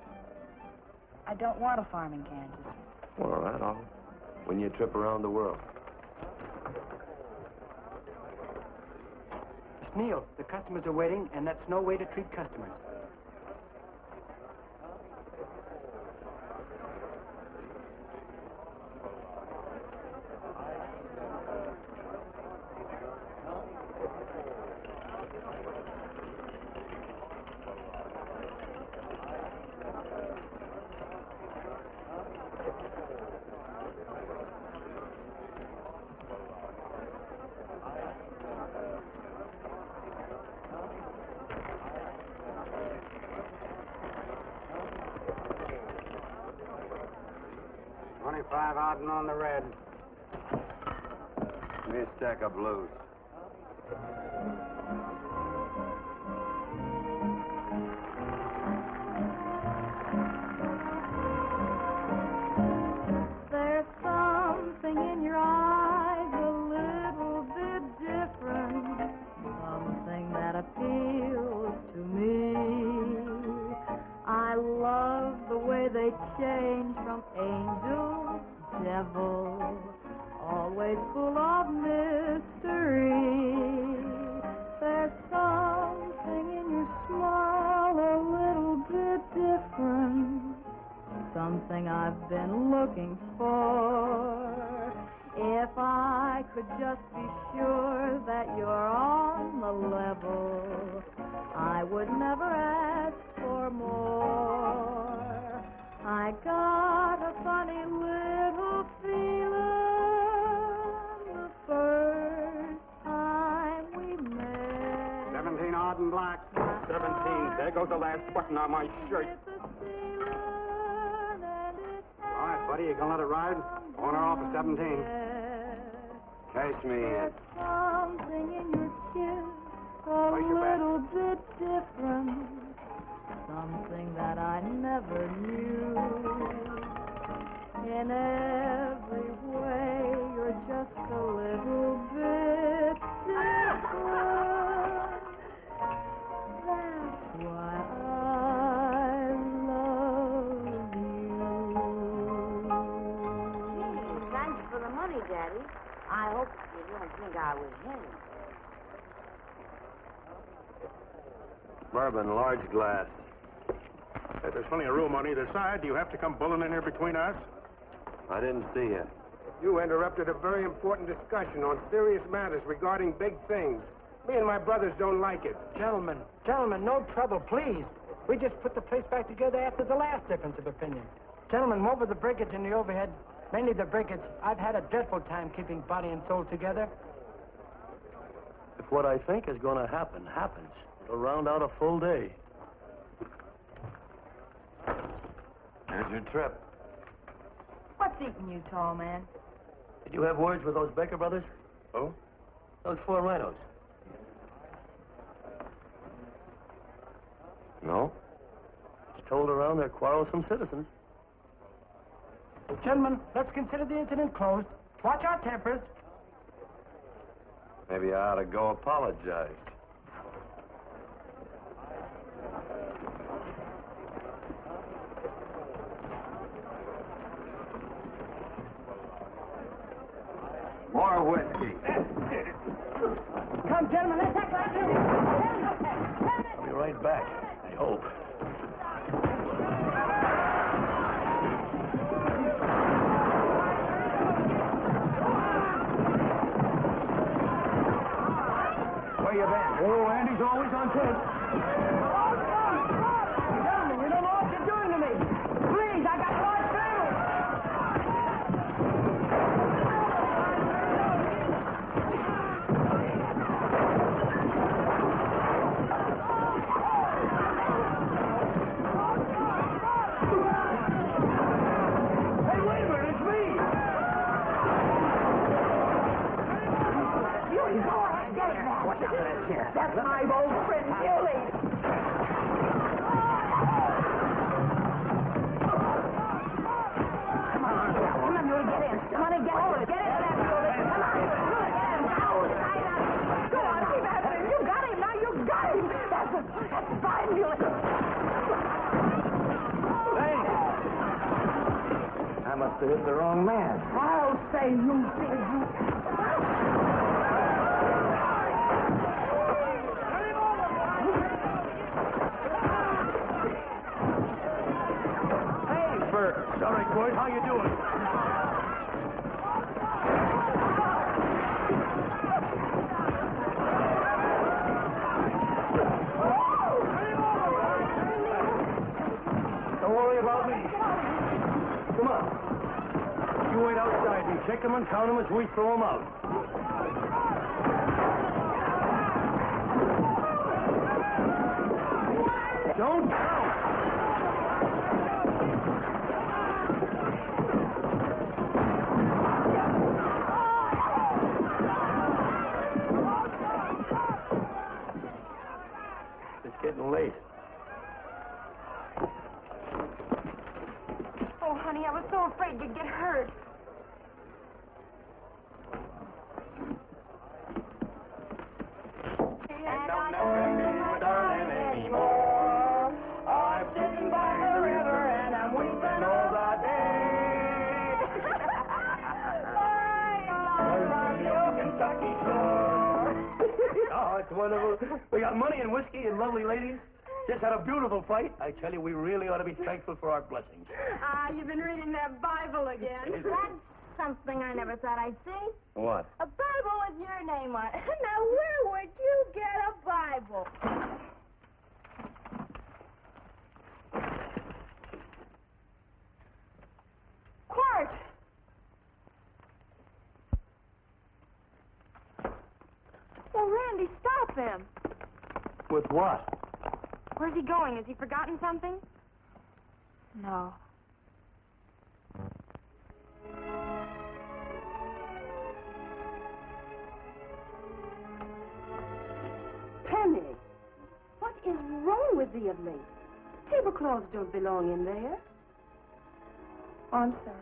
I don't want a farm in Kansas. Well, all right, I'll win you a trip around the world. Miss Neal, the customers are waiting, and that's no way to treat customers. $25 odd and on the red. Give me a stack of blues. There's something in your eyes a little bit different, something that appeals to me. I love the way they change from angel to devil, always full of mystery. There's something in your smile a little bit different, something I've been looking for. If I could just be sure that you're on the level, I would never ask for more. I got a funny little feeling the first time we met. 17 odd and black. 17. There goes the last button on my shirt. All right, buddy, you gonna let it ride? On or off of 17? Cash me in. Something in your kiss a little bit different, something that I never knew. In every way, you're just a little bit different. That's why I love you. Thanks for the money, Daddy. I hope you don't think I was him. Bourbon, large glass. If there's plenty of room on either side, do you have to come bulling in here between us? I didn't see you. You interrupted a very important discussion on serious matters regarding big things. Me and my brothers don't like it. Gentlemen, no trouble, please. We just put the place back together after the last difference of opinion. Gentlemen, what with the breakage and the overhead, mainly the breakage, I've had a dreadful time keeping body and soul together. If what I think is going to happen happens, it'll round out a full day. Here's your trip. What's eating you, tall man? Did you have words with those Baker brothers? Oh? Those 4 rhinos. No. It's told around they're quarrelsome citizens. Gentlemen, let's consider the incident closed. Watch our tempers. Maybe I ought to go apologize. More whiskey. Come, gentlemen, let's act like this. I'll be right back, I hope. Where you been? Oh, Andy's always on tape. Gentlemen, you don't know what you're doing to me. Please, I got large family. Hey, wait a minute, it's me! You go ahead, get it now. Watch out for that chair. That's my old friend, Billy. Come on, Billy, get in. Come on and get hold of it. Get into that building. Come on, get in. Now, tight up. Go on, keep after him. You got him now. You got him. That's fine, Billy. Thanks. I must have hit the wrong man. I'll say you did. Hey, Bert. Sorry, Quirt. How you doing? Don't worry about me. Come on. You wait outside. We check them and count them as we throw them out. Don't count. It's getting late. Oh, honey, I was so afraid you'd get hurt. And I'll never see my darling anymore. I'm sitting by the river and I'm weeping all the day. From your Kentucky shore. Oh, it's wonderful. We got money and whiskey and lovely ladies. Just had a beautiful fight. I tell you, we really ought to be thankful for our blessings. You've been reading that Bible again. That's something I never thought I'd see. What? A Bible with your name on it. Now, where would you get a Bible? Quirt! Well, Randy, stop him. With what? Where's he going? Has he forgotten something? No. Penny, what is wrong with thee of late? Tablecloths don't belong in there. Oh, I'm sorry.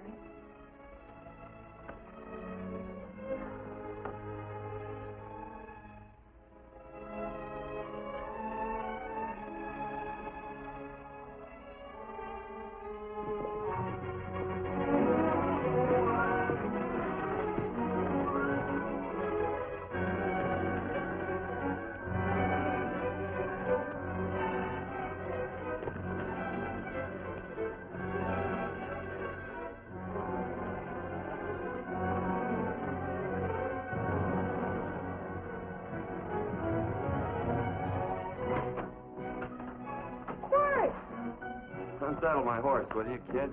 Unsaddle my horse, will you, kid?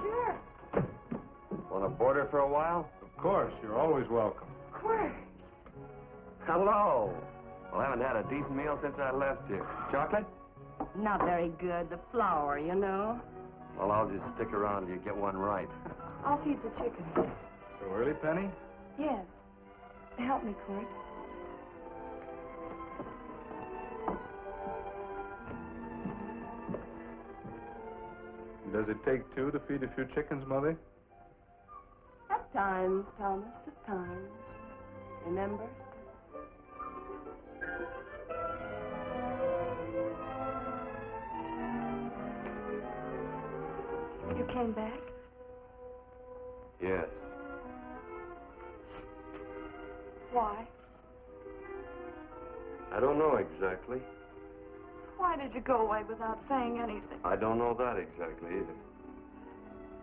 Sure. Want to board her for a while? Of course, you're always welcome. Quirt. Hello. Well, I haven't had a decent meal since I left here. Chocolate? Not very good. The flour, you know. Well, I'll just stick around till you get one right. I'll feed the chickens. So early, Penny? Yes. Help me, Quirt. Does it take two to feed a few chickens, Mother? At times, Thomas, at times. Remember? You came back? Yes. Why? I don't know exactly. Why did you go away without saying anything? I don't know that exactly either.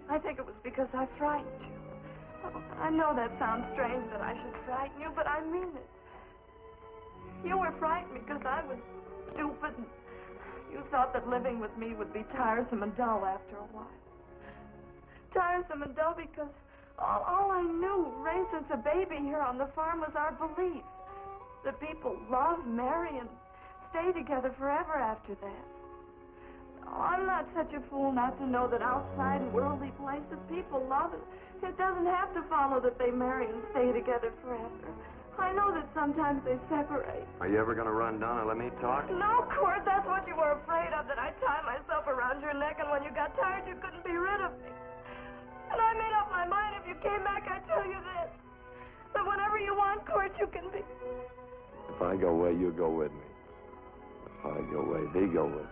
I think it was because I frightened you. Oh, I know that sounds strange that I should frighten you, but I mean it. You were frightened because I was stupid. And you thought that living with me would be tiresome and dull after a while. Tiresome and dull because all I knew, raised since a baby here on the farm, was our belief that people love, marry, and stay together forever after that. Oh, I'm not such a fool not to know that outside in worldly places people love, and it doesn't have to follow that they marry and stay together forever. I know that sometimes they separate. Are you ever going to run down and let me talk? No, Quirt, that's what you were afraid of, that I'd tie myself around your neck, and when you got tired, you couldn't be rid of me. And I made up my mind, if you came back, I'd tell you this, that whenever you want, Quirt, you can be. If I go away, you go with me. If I go away, they go with me.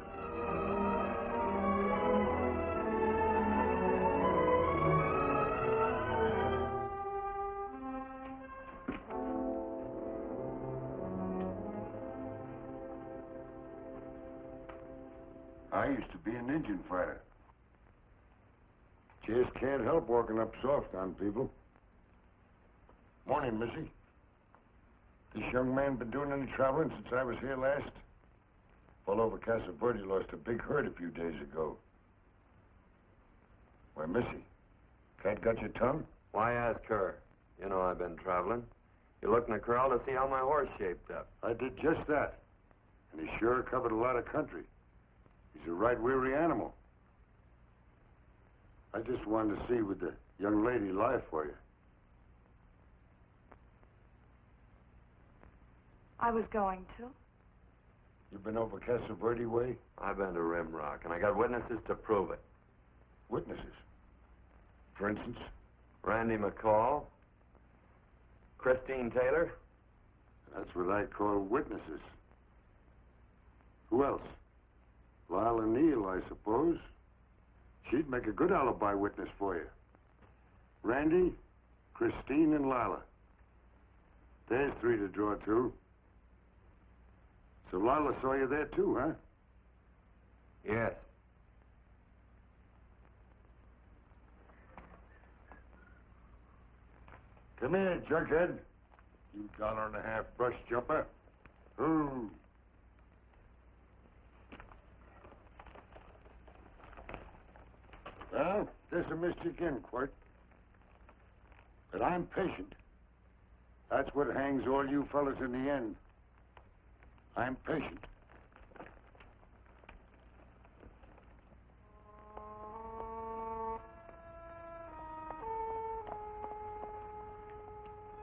I used to be an Indian fighter. Just can't help walking up soft on people. Morning, Missy. This young man been doing any traveling since I was here last? All over Casa Verde lost a big herd a few days ago. Why, Missy, cat got your tongue? Why ask her? You know I've been traveling. You looked in the corral to see how my horse shaped up. I did just that. And he sure covered a lot of country. He's a right weary animal. I just wanted to see would the young lady lie for you. I was going to. You been over Casa Verde way? I've been to Rimrock, and I got witnesses to prove it. Witnesses? For instance? Randy McCall, Christine Taylor. That's what I call witnesses. Who else? Lila Neal, I suppose. She'd make a good alibi witness for you. Randy, Christine, and Lila. There's three to draw to. So Lila saw you there too, huh? Yes. Come here, junkhead. You $1.50 brush jumper. Ooh. Well, this will miss you again, Quirt. But I'm patient. That's what hangs all you fellas in the end. I'm patient.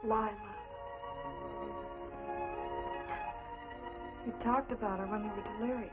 Lila. You talked about her when you were delirious.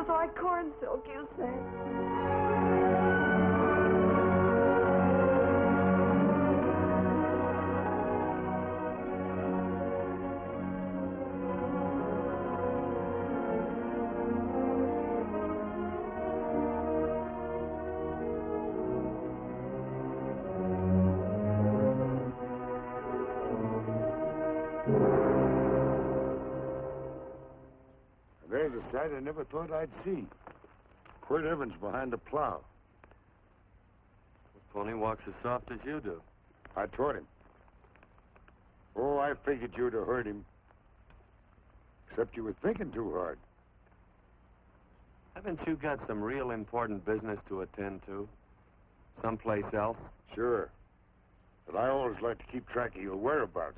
Like corn silk, you say. There's a sight I never thought I'd see. Quirt Evans behind the plow. The pony walks as soft as you do. I taught him. Oh, I figured you'd have heard him. Except you were thinking too hard. Haven't you got some real important business to attend to? Someplace else? Sure. But I always like to keep track of your whereabouts.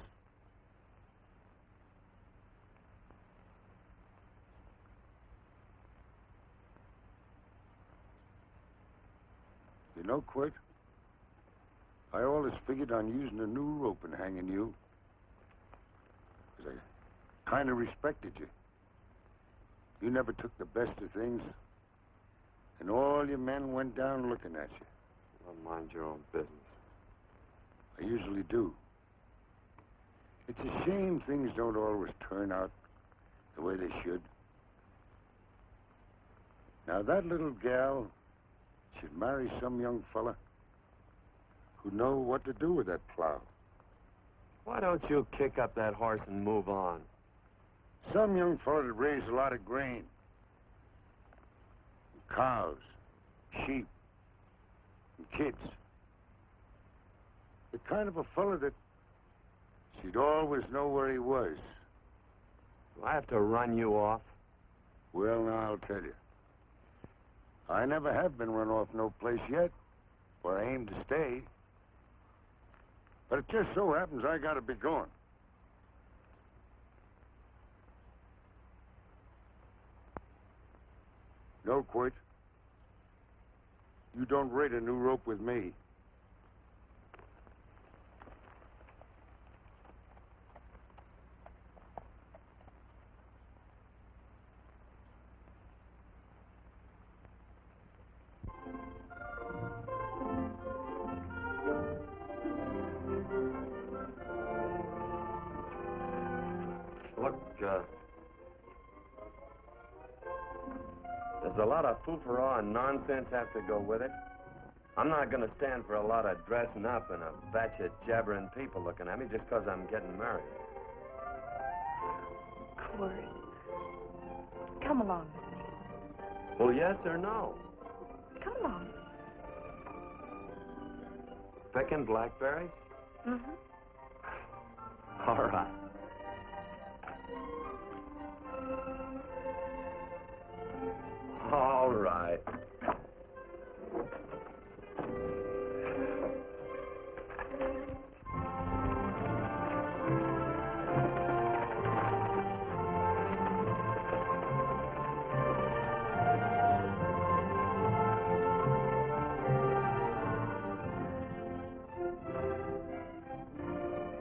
You know, Quirt, I always figured on using a new rope and hanging you. 'Cause I kind of respected you. You never took the best of things. And all your men went down looking at you. Well, mind your own business. I usually do. It's a shame things don't always turn out the way they should. Now, that little gal should marry some young fella who'd know what to do with that plow. Why don't you kick up that horse and move on? Some young fella that raised a lot of grain. And cows, sheep, and kids. The kind of a fella that she'd always know where he was. Do I have to run you off? Well, now, I'll tell you. I never have been run off no place yet, where I aim to stay. But it just so happens I gotta be going. No, Quirt. You don't raid a new rope with me. Look, there's a lot of foo-for-all and nonsense have to go with it. I'm not going to stand for a lot of dressing up and a batch of jabbering people looking at me just because I'm getting married. Quirt, come along with me. Well, yes or no? Come along. Picking blackberries? Mm-hmm. All right. All right.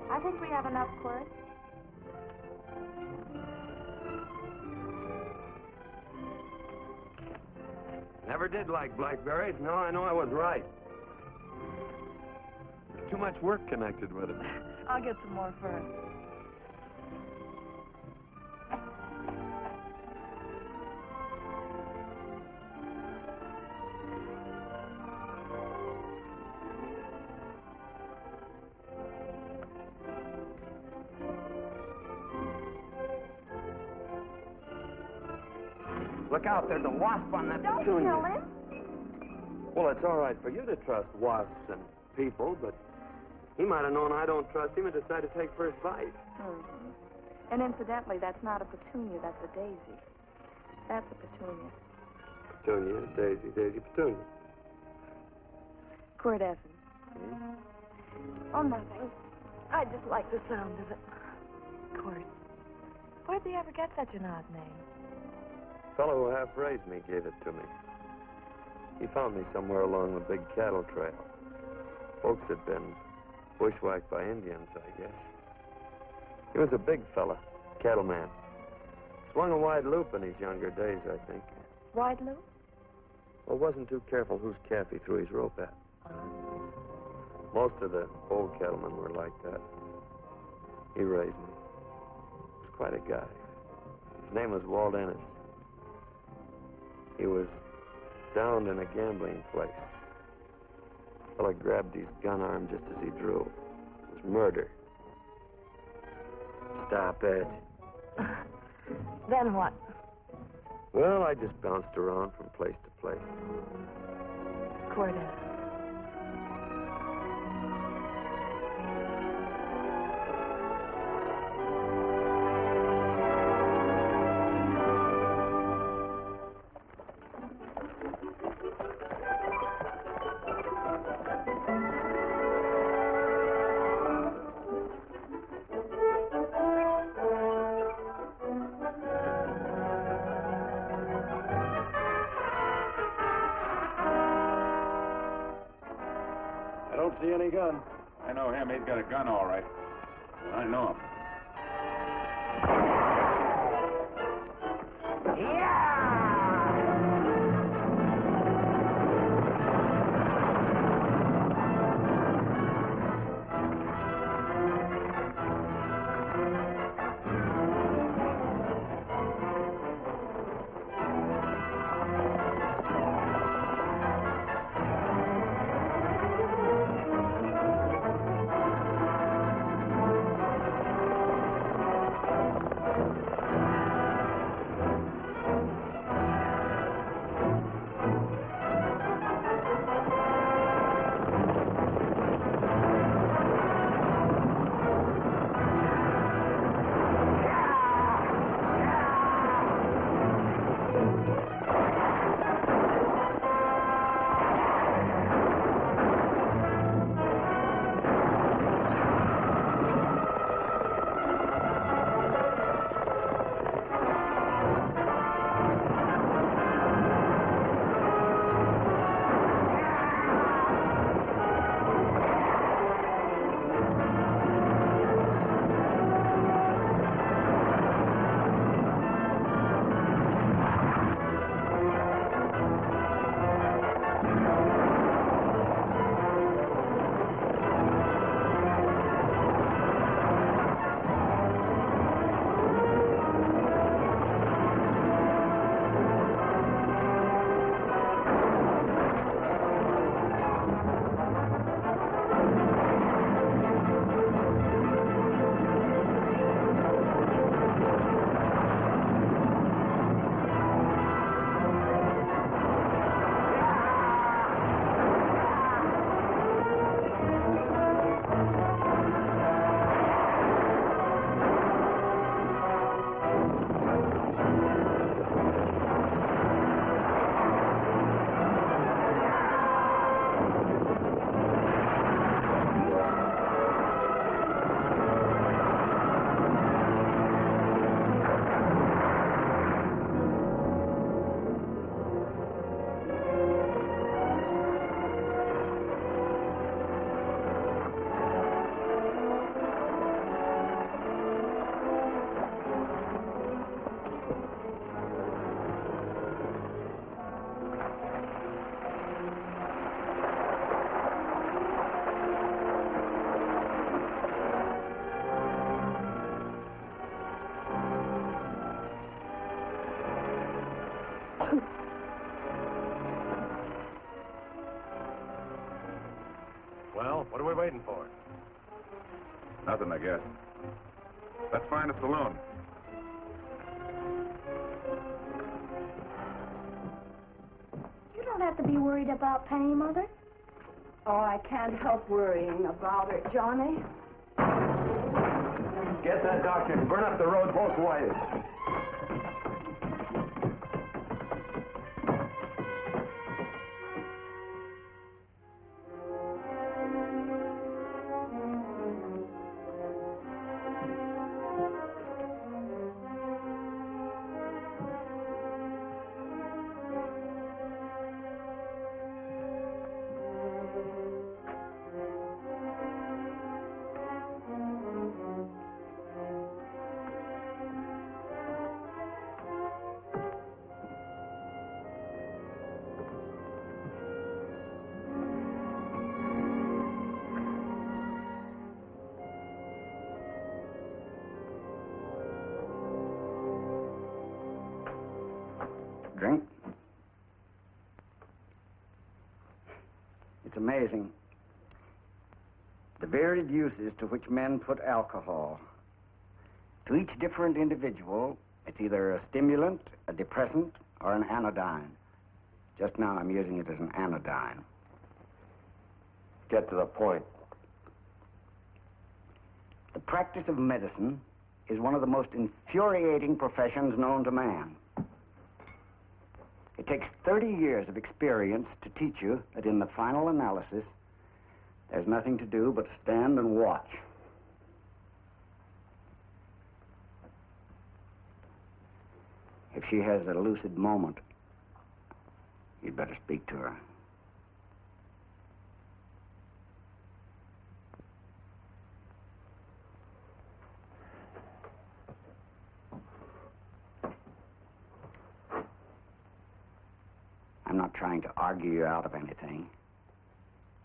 I think we have enough, Quirt. Never did like blackberries. No, I know I was right. There's too much work connected with it. I'll get some more first. Look out, there's a wasp on that Don't petunia. kill him. Well, it's all right for you to trust wasps and people, but he might have known I don't trust him and decided to take first bite. Mm-hmm. And incidentally, that's not a petunia, that's a daisy. That's a petunia. Petunia, daisy, daisy, petunia. Quirt Evans. Hmm? Oh, nothing. I just like the sound of it. Quirt, where'd they ever get such an odd name? The fellow who half-raised me gave it to me. He found me somewhere along the big cattle trail. Folks had been bushwhacked by Indians, I guess. He was a big fella, cattleman. Swung a wide loop in his younger days, I think. Wide loop? Well, wasn't too careful whose calf he threw his rope at. Most of the old cattlemen were like that. He raised me. He was quite a guy. His name was Walt Ennis. He was downed in a gambling place. The fella grabbed his gun arm just as he drew. It was murder. Stop it. Then what? Well, I just bounced around from place to place. Quirt Evans. I don't see any gun. I know him. He's got a gun, all right. I know him. Well, what are we waiting for? Nothing, I guess. Let's find a saloon. You don't have to be worried about Penny, Mother. Oh, I can't help worrying about her, Johnny. Get that doctor and burn up the road both ways. Drink? It's amazing. The varied uses to which men put alcohol. To each different individual, it's either a stimulant, a depressant, or an anodyne. Just now I'm using it as an anodyne. Get to the point. The practice of medicine is one of the most infuriating professions known to man. It takes 30 years of experience to teach you that in the final analysis, there's nothing to do but stand and watch. If she has a lucid moment, you'd better speak to her. I'm not trying to argue you out of anything,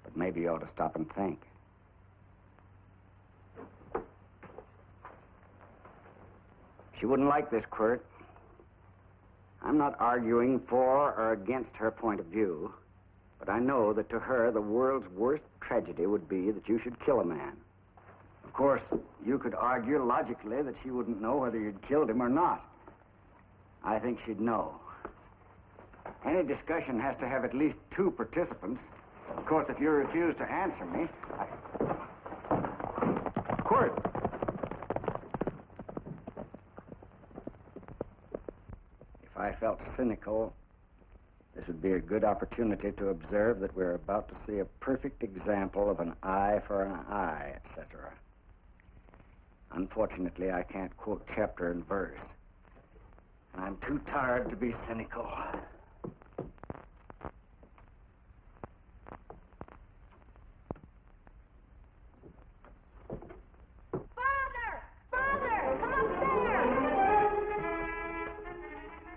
but maybe you ought to stop and think. She wouldn't like this, Quirt. I'm not arguing for or against her point of view, but I know that to her, the world's worst tragedy would be that you should kill a man. Of course, you could argue logically that she wouldn't know whether you'd killed him or not. I think she'd know. Any discussion has to have at least 2 participants. Of course, if you refuse to answer me, Quirt! If I felt cynical, this would be a good opportunity to observe that we're about to see a perfect example of an eye for an eye, etc. Unfortunately, I can't quote chapter and verse. And I'm too tired to be cynical.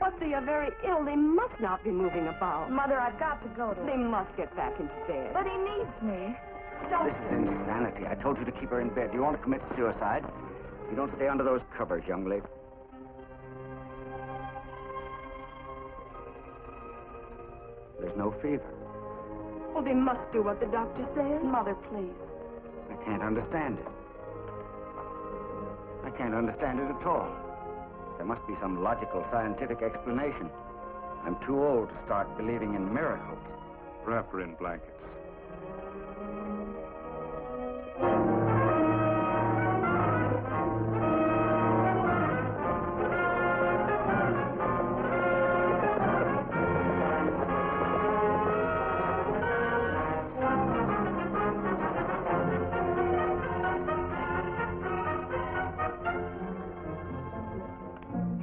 But they are very ill. They must not be moving about. Mother, I've got to go to They must get back into bed. But he needs me. Don't. This is insanity. I told you to keep her in bed. You want to commit suicide? You don't stay under those covers, young lady. There's no fever. Well, they must do what the doctor says. Mother, please. I can't understand it. I can't understand it at all. There must be some logical, scientific explanation. I'm too old to start believing in miracles. Wrap her in blankets.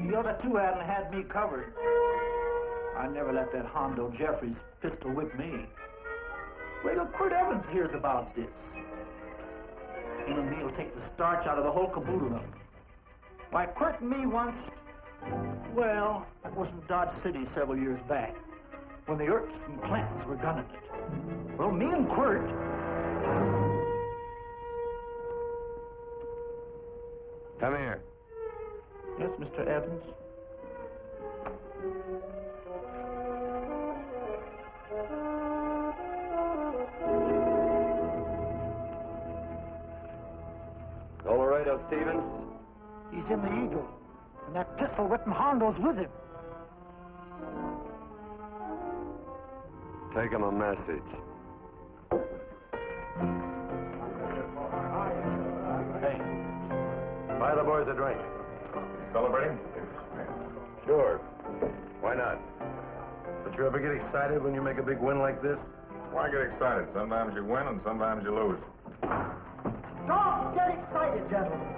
The other 2 hadn't had me covered. I never let that Hondo Jeffries pistol whip me. Wait till Quirt Evans hears about this. Him and me'll take the starch out of the whole caboodle of it. Why, Quirt and me once... Well, that was in Dodge City several years back, when the Earps and Clintons were gunning it. Well, me and Quirt... Come here. Yes, Mr. Evans? Colorado Stevens? He's in the Eagle, and that pistol-whipping Hondo's with him. Take him a message. Hey, buy the boys a drink. Celebrating? Sure. Why not? But you ever get excited when you make a big win like this? Why get excited? Sometimes you win and sometimes you lose. Don't get excited, gentlemen.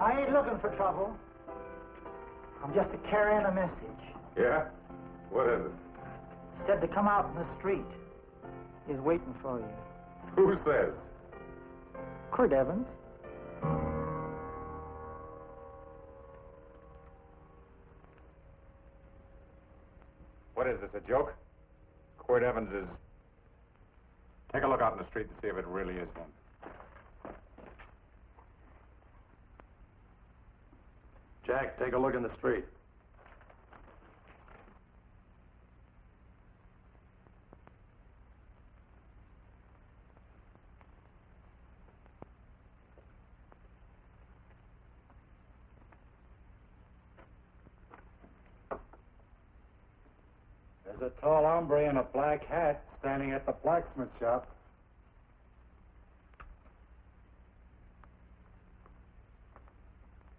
I ain't looking for trouble. I'm just carrying a message. Yeah? What is it? Said to come out in the street. He's waiting for you. Who says? Quirt Evans. What is this, a joke? Quirt Evans is... Take a look out in the street and see if it really is him. Jack, take a look in the street. There's a tall hombre in a black hat standing at the blacksmith shop.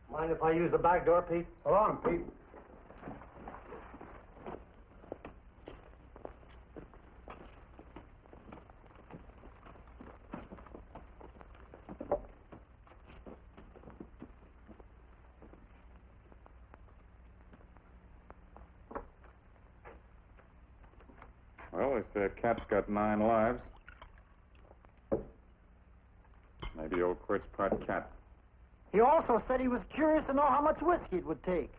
Mind if I use the back door, Pete? So long, Pete. Well, this cat's got 9 lives. Maybe old Quirt's part cat. He also said he was curious to know how much whiskey it would take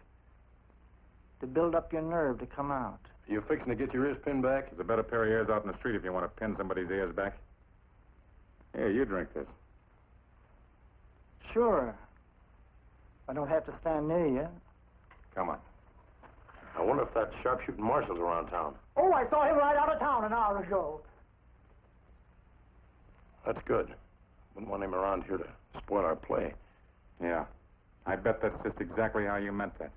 to build up your nerve to come out. You fixing to get your ears pinned back? There's a better pair of ears out in the street if you want to pin somebody's ears back. Here, you drink this. Sure. I don't have to stand near you. Come on. I wonder if that sharpshooting marshal's around town. Oh, I saw him right out of town an hour ago. That's good. Wouldn't want him around here to spoil our play. Yeah. I bet that's just exactly how you meant that.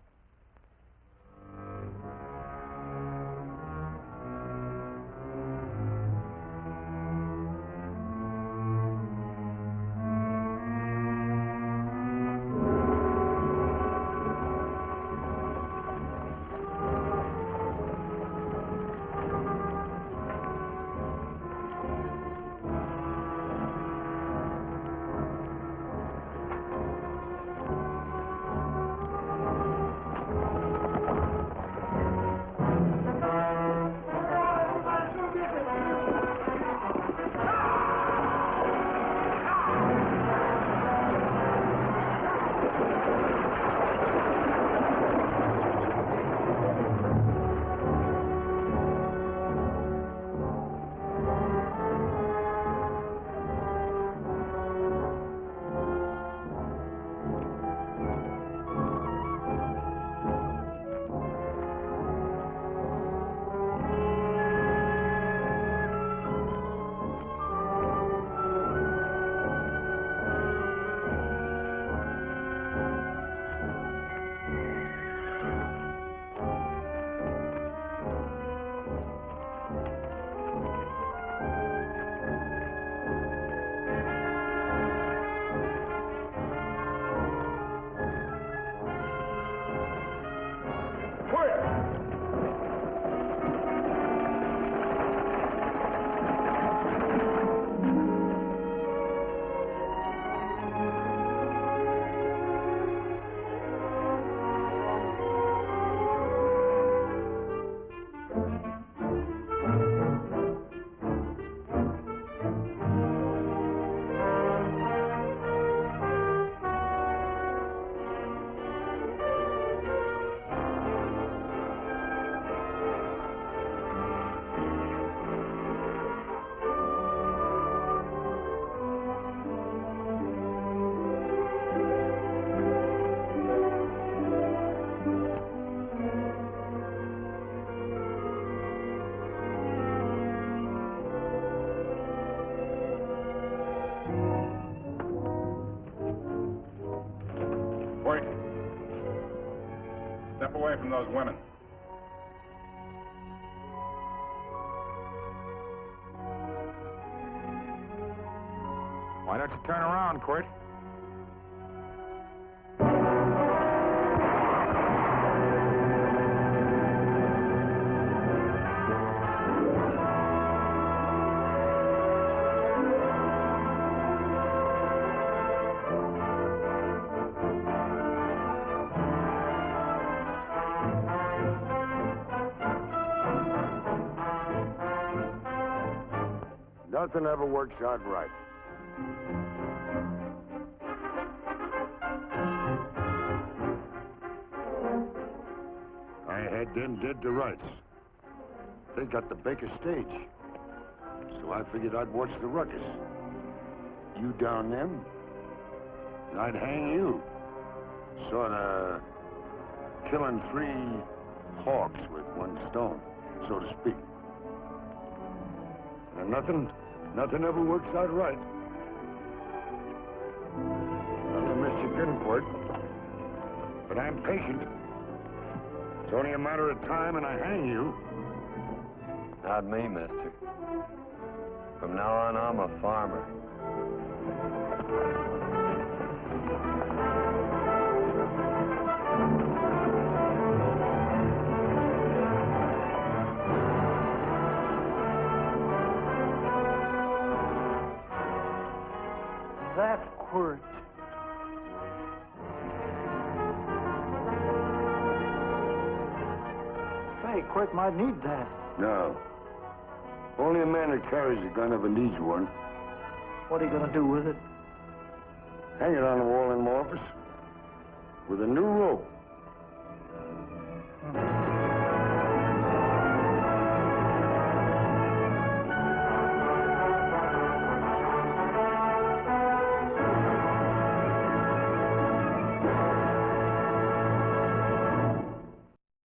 Wait. Step away from those women. Why don't you turn around, Quirt? Nothing ever works out right. I had them dead to rights. They got the Baker stage. So I figured I'd watch the ruckus. You down them, and I'd hang you. Sorta killing 3 hawks with 1 stone, so to speak. And nothing ever works out right. Well, I missed you again, Quirt. But I'm patient. It's only a matter of time and I hang you. Not me, mister. From now on, I'm a farmer. That's Quirt. Say, Quirt might need that. No. Only a man that carries a gun ever needs one. What are you going to do with it? Hang it on the wall in my office with a new rope.